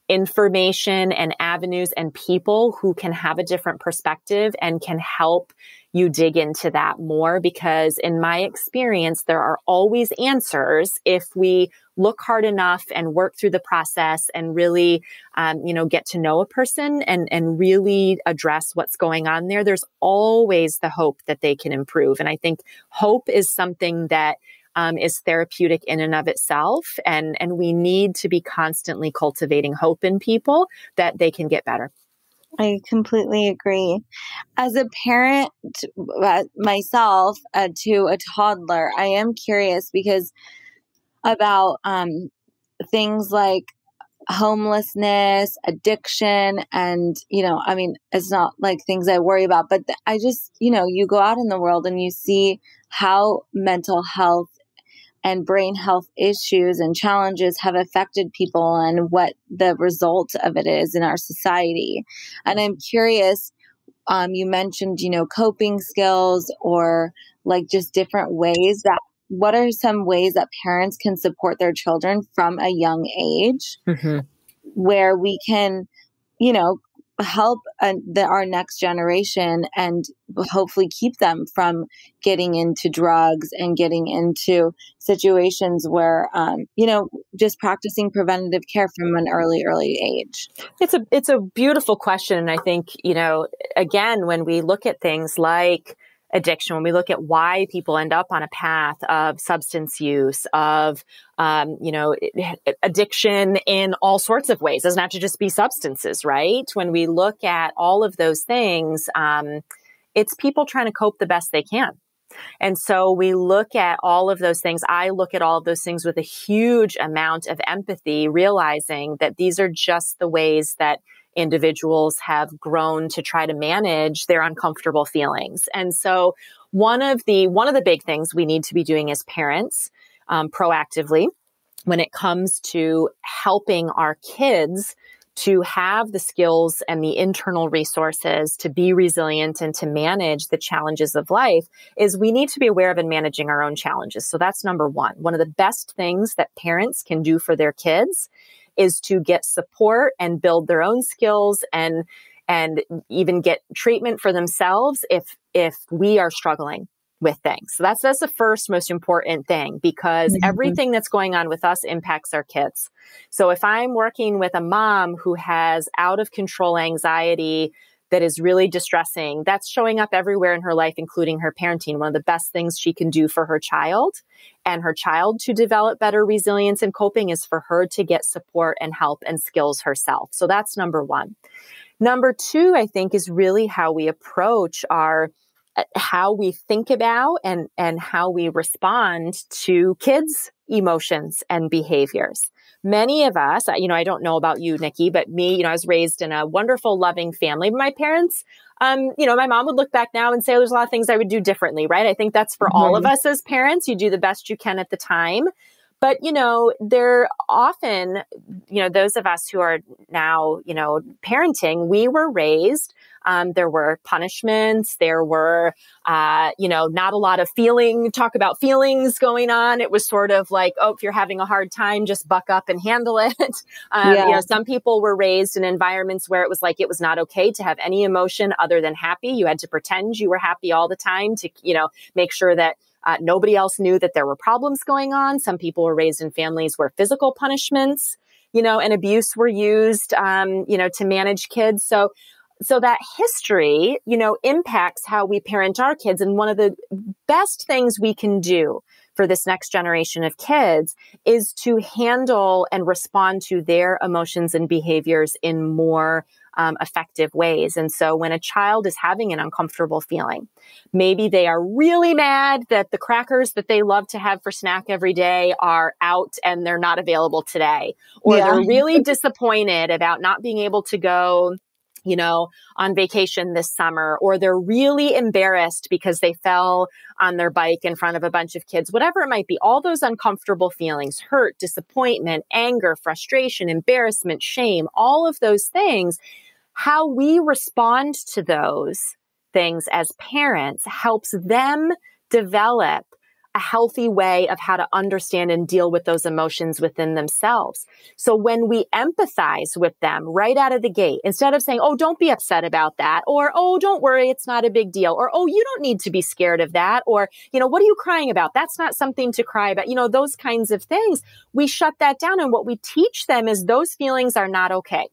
information and avenues and people who can have a different perspective and can help you dig into that more. Because in my experience, there are always answers if we look hard enough and work through the process and really, get to know a person and really address what's going on there. There's always the hope that they can improve. And I think hope is something that is therapeutic in and of itself. And we need to be constantly cultivating hope in people that they can get better. I completely agree. As a parent myself to a toddler, I am curious because about things like homelessness, addiction. And, I mean, it's not like things I worry about, but I just, you go out in the world and you see how mental health and brain health issues and challenges have affected people and what the result of it is in our society. And I'm curious, you mentioned, coping skills or like just different ways what are some ways that parents can support their children from a young age where we can, help our next generation and hopefully keep them from getting into drugs and getting into situations where, just practicing preventative care from an early age? It's a beautiful question. And I think, again, when we look at things like addiction, when we look at why people end up on a path of substance use, of, addiction in all sorts of ways, it doesn't have to just be substances, right? When we look at all of those things, it's people trying to cope the best they can. And so we look at all of those things. I look at all of those things with a huge amount of empathy, realizing that these are just the ways that individuals have grown to try to manage their uncomfortable feelings. And so one of the big things we need to be doing as parents, proactively, when it comes to helping our kids to have the skills and the internal resources to be resilient and to manage the challenges of life, is we need to be aware of and managing our own challenges. So that's number one. One of the best things that parents can do for their kids is to get support and build their own skills and even get treatment for themselves if we are struggling with things. So that's the first most important thing, because everything that's going on with us impacts our kids. So if I'm working with a mom who has out of control anxiety that is really distressing, that's showing up everywhere in her life, including her parenting. One of the best things she can do for her child and her child to develop better resilience and coping is for her to get support and help and skills herself. So that's number one. Number two, I think, is really how we approach how we think about and how we respond to kids' emotions and behaviors. Many of us, I don't know about you, Nikki, but me, I was raised in a wonderful, loving family. My parents, my mom would look back now and say, there's a lot of things I would do differently, right? I think that's for all of us as parents. You do the best you can at the time. But, they're often, those of us who are now, parenting, we were raised, there were punishments, there were, not a lot of talk about feelings going on. It was sort of like, oh, if you're having a hard time, just buck up and handle it. Some people were raised in environments where it was like, it was not okay to have any emotion other than happy. You had to pretend you were happy all the time to, make sure that nobody else knew that there were problems going on. Some people were raised in families where physical punishments, and abuse were used, to manage kids. So that history, impacts how we parent our kids. And one of the best things we can do for this next generation of kids is to handle and respond to their emotions and behaviors in more effective ways. And so when a child is having an uncomfortable feeling, maybe they are really mad that the crackers that they love to have for snack every day are out and they're not available today, or they're really disappointed about not being able to go on vacation this summer, or they're really embarrassed because they fell on their bike in front of a bunch of kids, whatever it might be, all those uncomfortable feelings, hurt, disappointment, anger, frustration, embarrassment, shame, all of those things, how we respond to those things as parents helps them develop a healthy way of how to understand and deal with those emotions within themselves. So when we empathize with them right out of the gate, instead of saying, oh, don't be upset about that, or, oh, don't worry, it's not a big deal, or, oh, you don't need to be scared of that, or, what are you crying about? That's not something to cry about. Those kinds of things, we shut that down. And what we teach them is those feelings are not okay.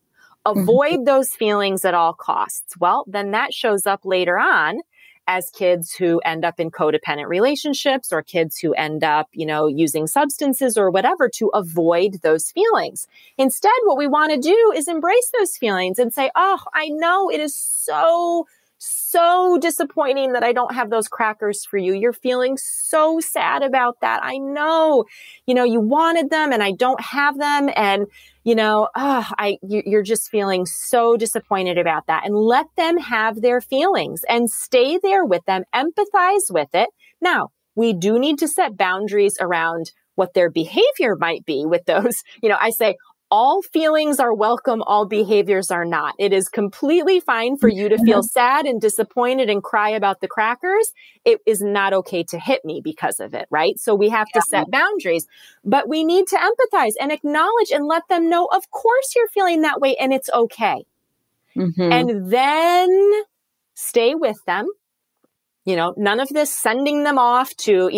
Avoid those feelings at all costs. Well, then that shows up later on as kids who end up in codependent relationships, or kids who end up, using substances or whatever to avoid those feelings. Instead, what we want to do is embrace those feelings and say, oh, I know it is so so disappointing that I don't have those crackers for you. You're feeling so sad about that. I know, you wanted them and I don't have them. And, you're just feeling so disappointed about that. And let them have their feelings and stay there with them, empathize with it. Now, we do need to set boundaries around what their behavior might be with those. I say, all feelings are welcome, all behaviors are not. It is completely fine for you to feel sad and disappointed and cry about the crackers. It is not okay to hit me because of it, right? So we have to set boundaries, but we need to empathize and acknowledge and let them know, of course you're feeling that way and it's okay. And then stay with them. None of this sending them off to,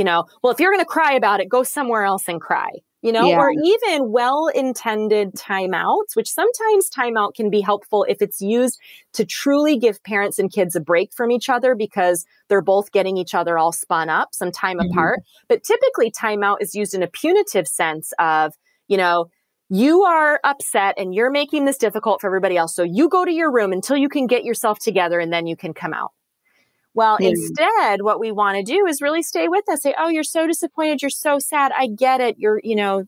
well, if you're going to cry about it, go somewhere else and cry. Or even well-intended timeouts, which sometimes timeout can be helpful if it's used to truly give parents and kids a break from each other because they're both getting each other all spun up some time apart. But typically timeout is used in a punitive sense of, you are upset and you're making this difficult for everybody else. So you go to your room until you can get yourself together and then you can come out. Well, instead, what we want to do is really stay with us. Say, oh, you're so disappointed. You're so sad. I get it.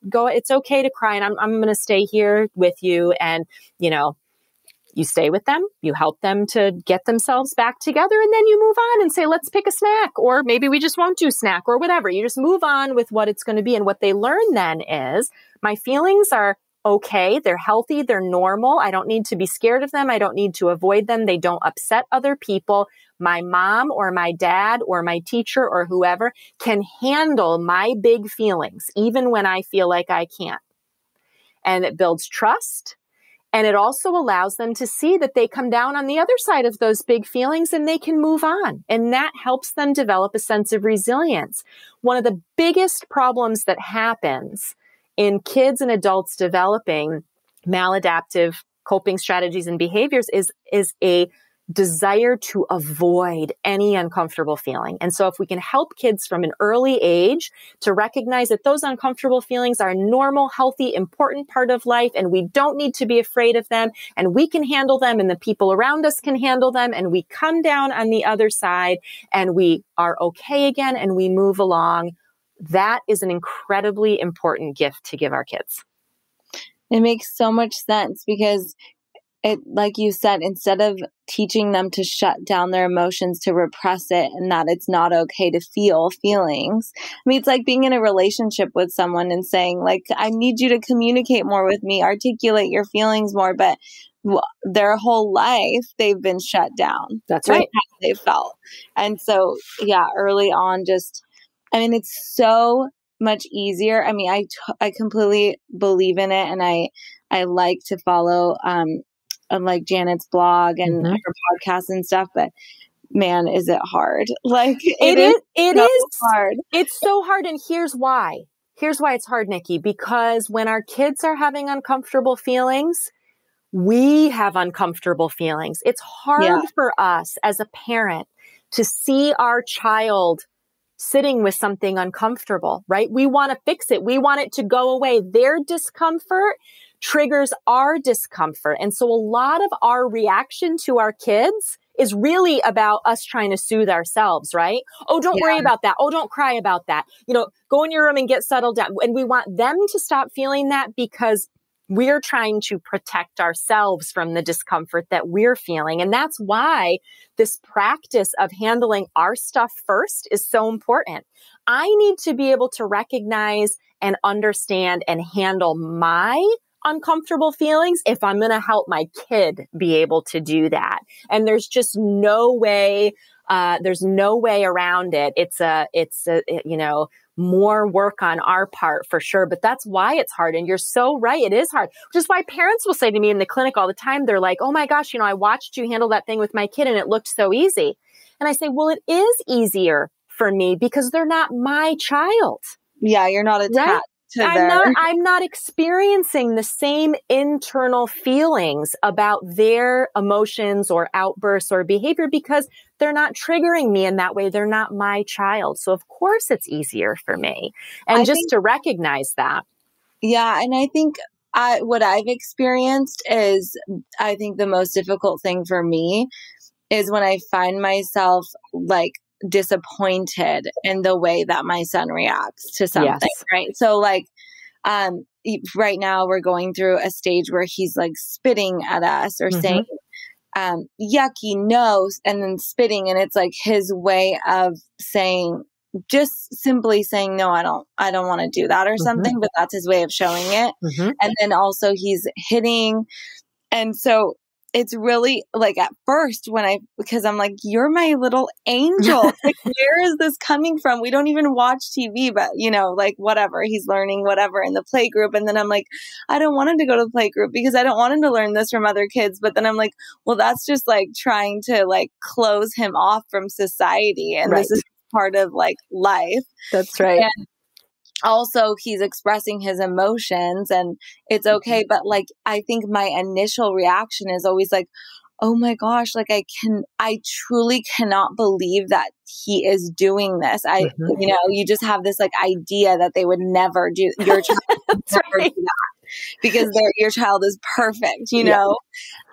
Go, it's okay to cry. And I'm going to stay here with you. And, you stay with them, you help them to get themselves back together. And then you move on and say, let's pick a snack, or maybe we just won't do snack or whatever. You just move on with what it's going to be. And what they learn then is my feelings are okay. They're healthy. They're normal. I don't need to be scared of them. I don't need to avoid them. They don't upset other people. My mom or my dad or my teacher or whoever can handle my big feelings, even when I feel like I can't. And it builds trust. And it also allows them to see that they come down on the other side of those big feelings and they can move on. And that helps them develop a sense of resilience. One of the biggest problems that happens in kids and adults developing maladaptive coping strategies and behaviors is a desire to avoid any uncomfortable feeling. And so if we can help kids from an early age to recognize that those uncomfortable feelings are a normal, healthy, important part of life, and we don't need to be afraid of them, and we can handle them, and the people around us can handle them, and we come down on the other side, and we are okay again, and we move along, that is an incredibly important gift to give our kids. It makes so much sense because it, like you said, instead of teaching them to shut down their emotions, to repress it, and that it's not okay to feel feelings. I mean, it's like being in a relationship with someone and saying, like, I need you to communicate more with me, articulate your feelings more. But their whole life, they've been shut down. That's right. How they felt. And so, early on, it's so much easier. I mean, I completely believe in it. And I like to follow, like Janet's blog and her podcast and stuff, but man, is it hard. Like it is hard. It's so hard. And here's why it's hard, Nikki, because when our kids are having uncomfortable feelings, we have uncomfortable feelings. It's hard for us as a parent to see our child sitting with something uncomfortable, right? We want to fix it. We want it to go away. Their discomfort triggers our discomfort. And so a lot of our reaction to our kids is really about us trying to soothe ourselves, right? Oh, don't worry about that. Oh, don't cry about that. Go in your room and get settled down. And we want them to stop feeling that because we're trying to protect ourselves from the discomfort that we're feeling. And that's why this practice of handling our stuff first is so important. I need to be able to recognize and understand and handle my uncomfortable feelings if I'm going to help my kid be able to do that. And there's just no way, around it. It's more work on our part for sure, but that's why it's hard. And you're so right. It is hard, which is why parents will say to me in the clinic all the time, they're like, oh my gosh, I watched you handle that thing with my kid and it looked so easy. And I say, well, it is easier for me because they're not my child. Yeah. You're not attached. Right? I'm not experiencing the same internal feelings about their emotions or outbursts or behavior because they're not triggering me in that way. They're not my child. So of course it's easier for me. And to recognize that. Yeah. And I think what I've experienced is, I think the most difficult thing for me is when I find myself like disappointed in the way that my son reacts to something, Yes. right? So like, right now we're going through a stage where he's like spitting at us or saying, yucky, no, and then spitting. And it's like his way of saying, just simply saying, no, I don't want to do that or something, but that's his way of showing it. And then also he's hitting. And so it's really like at first because I'm like, you're my little angel. Like, where is this coming from? We don't even watch TV, but like whatever, he's learning whatever in the play group. And then I'm like, I don't want him to go to the play group because I don't want him to learn this from other kids. But then I'm like, well, that's just like trying to like close him off from society. And this is part of like life. That's right. And also he's expressing his emotions and it's okay. But like, I think my initial reaction is always like, oh my gosh, like I truly cannot believe that he is doing this. You just have this like idea that they would never do, your child would never do that because your child is perfect, know?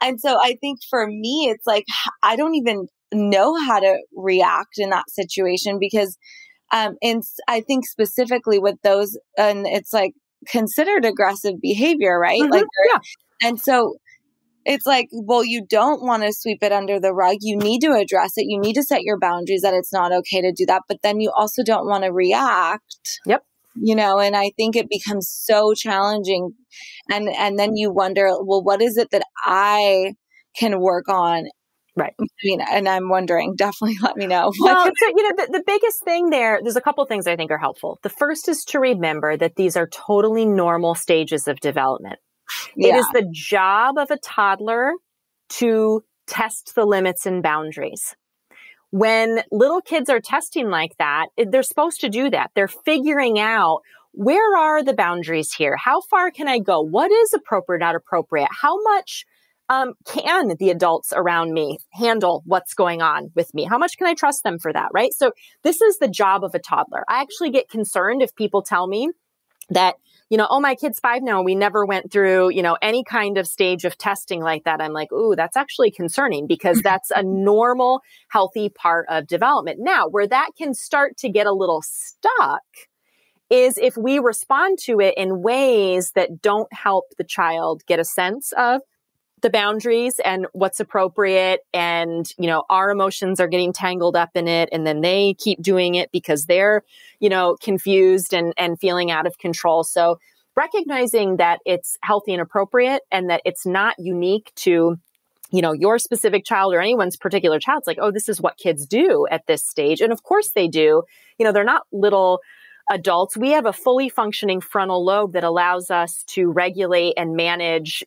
And so I think for me, it's like, I don't even know how to react in that situation because and I think specifically with those, and it's like considered aggressive behavior, right? And so it's like, well, you don't want to sweep it under the rug. You need to address it. You need to set your boundaries that it's not okay to do that. But then you also don't want to react. And I think it becomes so challenging. And then you wonder, well, what is it that I can work on? Right. I mean, and I'm wondering, definitely let me know. Well, so, the biggest thing there's a couple things I think are helpful. The first is to remember that these are totally normal stages of development. It is the job of a toddler to test the limits and boundaries. When little kids are testing like that, they're supposed to do that. They're figuring out, where are the boundaries here? How far can I go? What is appropriate, not appropriate? How much can the adults around me handle what's going on with me? How much can I trust them for that, right? So this is the job of a toddler. I actually get concerned if people tell me that, oh, my kid's 5 now, we never went through, any kind of stage of testing like that. I'm like, ooh, that's actually concerning because that's a normal, healthy part of development. Now, where that can start to get a little stuck is if we respond to it in ways that don't help the child get a sense of the boundaries and what's appropriate. And, our emotions are getting tangled up in it. And then they keep doing it because they're, confused and feeling out of control. So recognizing that it's healthy and appropriate and that it's not unique to, your specific child or anyone's particular child. It's like, oh, this is what kids do at this stage. And of course they do. They're not little adults. We have a fully functioning frontal lobe that allows us to regulate and manage,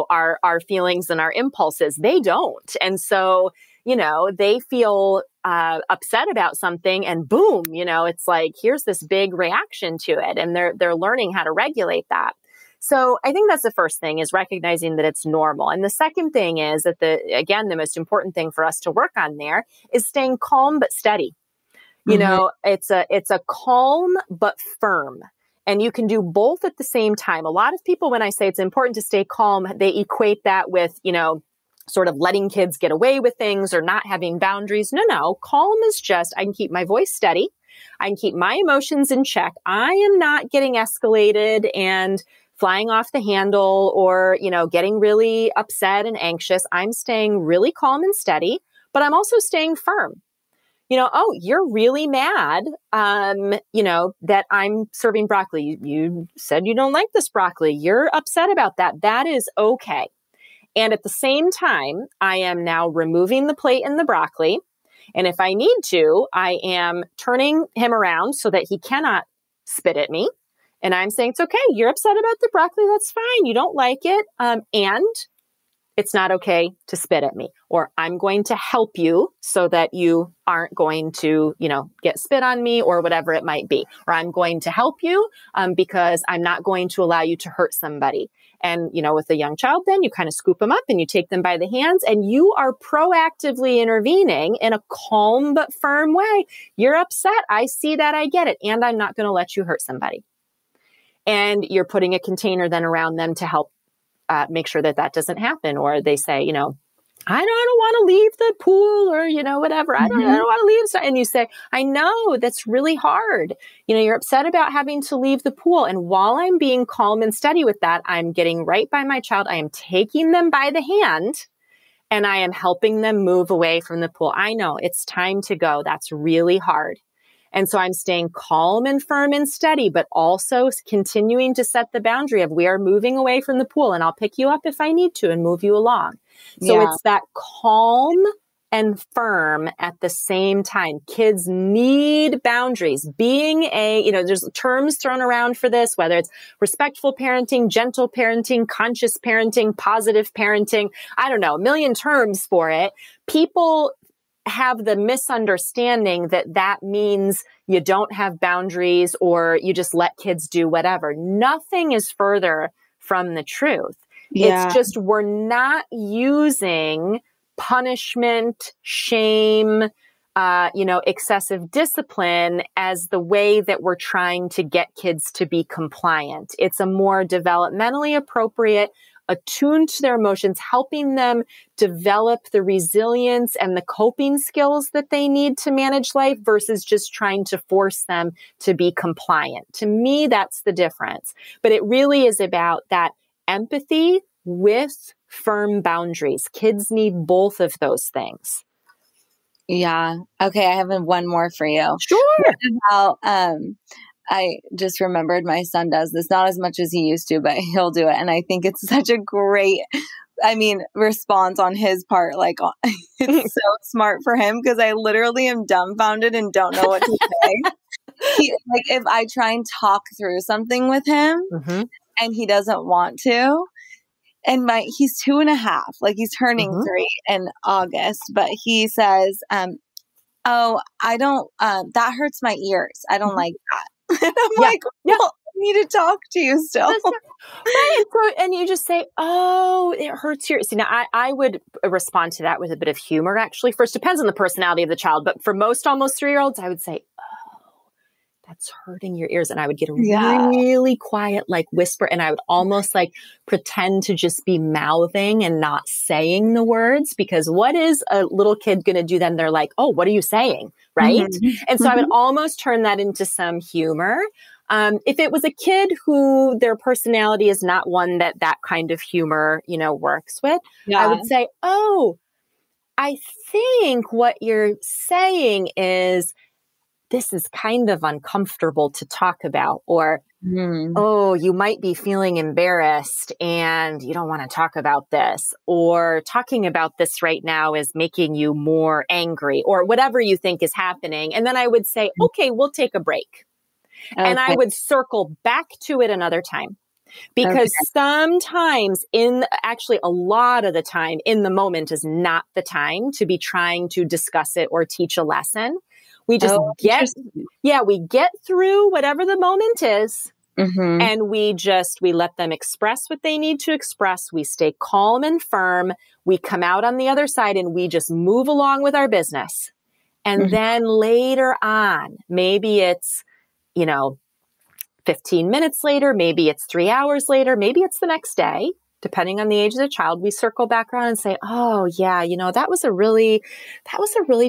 our feelings and our impulses. They don't. And so, they feel upset about something and boom, it's like, here's this big reaction to it. And they're learning how to regulate that. So I think that's the first thing, is recognizing that it's normal. And the second thing is that the most important thing for us to work on there is staying calm but steady. It's a calm but firm. And you can do both at the same time. A lot of people, when I say it's important to stay calm, they equate that with, sort of letting kids get away with things or not having boundaries. No. Calm is just, I can keep my voice steady. I can keep my emotions in check. I am not getting escalated and flying off the handle or, getting really upset and anxious. I'm staying really calm and steady, but I'm also staying firm. Oh, you're really mad, that I'm serving broccoli. You said you don't like this broccoli. You're upset about that. That is okay. And at the same time, I am now removing the plate and the broccoli. And if I need to, I am turning him around so that he cannot spit at me. And I'm saying, it's okay. You're upset about the broccoli. That's fine. You don't like it. And it's not okay to spit at me, or I'm going to help you so that you aren't going to, get spit on me or whatever it might be, or I'm going to help you because I'm not going to allow you to hurt somebody. And, with a young child, then you kind of scoop them up and you take them by the hands and you are proactively intervening in a calm but firm way. You're upset. I see that. I get it. And I'm not going to let you hurt somebody. And you're putting a container then around them to help make sure that doesn't happen. Or they say, I don't want to leave the pool or, whatever. I don't want to leave. And you say, I know that's really hard. You're upset about having to leave the pool. And while I'm being calm and steady with that, I'm getting right by my child. I am taking them by the hand and I am helping them move away from the pool. I know it's time to go. That's really hard. And so I'm staying calm and firm and steady, but also continuing to set the boundary of we are moving away from the pool and I'll pick you up if I need to and move you along. So it's that calm and firm at the same time. Kids need boundaries. Being there's terms thrown around for this, whether it's respectful parenting, gentle parenting, conscious parenting, positive parenting. I don't know, a million terms for it. People have the misunderstanding that that means you don't have boundaries or you just let kids do whatever. Nothing is further from the truth. Yeah. It's just we're not using punishment, shame, excessive discipline as the way that we're trying to get kids to be compliant. It's a more developmentally appropriate, attuned to their emotions, helping them develop the resilience and the coping skills that they need to manage life versus just trying to force them to be compliant. To me, that's the difference. But it really is about that empathy with firm boundaries. Kids need both of those things. Yeah. Okay. I have one more for you. Sure. How, I just remembered my son does this, not as much as he used to, but he'll do it. And I think it's such a great, response on his part. Like, it's so smart for him because I literally am dumbfounded and don't know what to say. If I try and talk through something with him and he doesn't want to, and he's 2.5, like he's turning 3 in August, but he says, oh, I don't, that hurts my ears. I don't like that. And I'm like, well, I need to talk to you still. Right. So, and you just say, oh, it hurts your... See, now I would respond to that with a bit of humor, actually. First, depends on the personality of the child. But for most almost 3-year-olds, I would say, oh, that's hurting your ears. And I would get a really quiet, whisper. And I would almost pretend to just be mouthing and not saying the words. Because what is a little kid going to do then? They're like, oh, what are you saying? Right. And so I would almost turn that into some humor. If it was a kid who their personality is not one that kind of humor, works with, I would say, oh, I think what you're saying is, this is kind of uncomfortable to talk about, or, oh, you might be feeling embarrassed and you don't want to talk about this, or talking about this right now is making you more angry, or whatever you think is happening. And then I would say, okay, we'll take a break. Okay. And I would circle back to it another time. Because sometimes actually a lot of the time in the moment is not the time to be trying to discuss it or teach a lesson. We just we get through whatever the moment is. And we let them express what they need to express. We stay calm and firm. We come out on the other side and we just move along with our business. And then later on, maybe it's, 15 minutes later, maybe it's 3 hours later, maybe it's the next day, depending on the age of the child, we circle back around and say, oh yeah, that was a really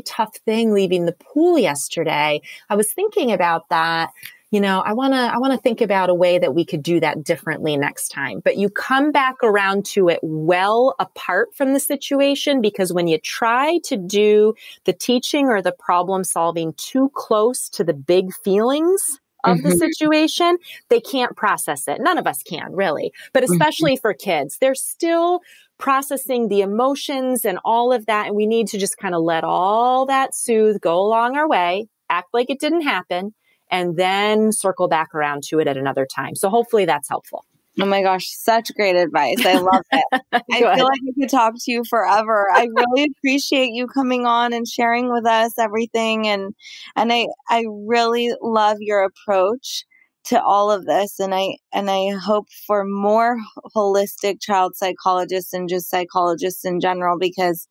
tough thing leaving the pool yesterday. I was thinking about that. I want to think about a way that we could do that differently next time. But you come back around to it well apart from the situation, because when you try to do the teaching or the problem solving too close to the big feelings of the situation, they can't process it. None of us can, really. But especially for kids, they're still processing the emotions and all of that. And we need to just kind of let all that soothe, go along our way, act like it didn't happen, and then circle back around to it at another time. So hopefully that's helpful. Oh my gosh, such great advice. I love it. I feel like I could talk to you forever. I really appreciate you coming on and sharing with us everything. And I really love your approach to all of this. And I hope for more holistic child psychologists and just psychologists in general, because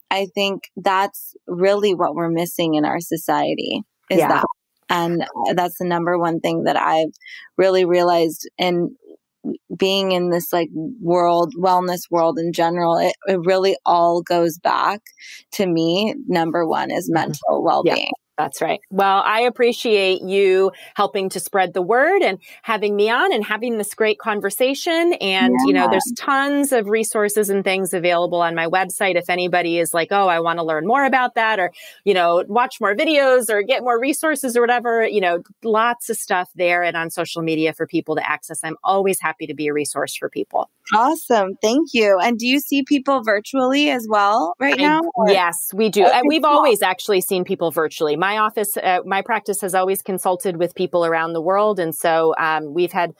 I think that's really what we're missing in our society is that. And that's the number one thing that I've really realized. And being in this like wellness world in general, it really all goes back to me. Number one is mental well-being. Yeah. That's right. Well, I appreciate you helping to spread the word and having me on and having this great conversation. And, there's tons of resources and things available on my website. If anybody is like, oh, I want to learn more about that, or, watch more videos or get more resources or whatever, lots of stuff there and on social media for people to access. I'm always happy to be a resource for people. Awesome. Thank you. And do you see people virtually as well now? Yes, we do. Okay, we've always actually seen people virtually. My office, my practice has always consulted with people around the world. And so we've had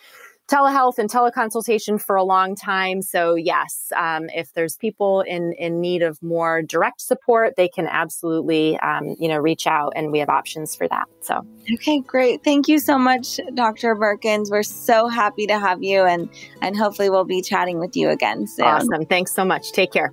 telehealth and teleconsultation for a long time. So yes, if there's people in need of more direct support, they can absolutely, reach out, and we have options for that. So. Okay, great. Thank you so much, Dr. Burkins. We're so happy to have you, and hopefully we'll be chatting with you again soon. Awesome. Thanks so much. Take care.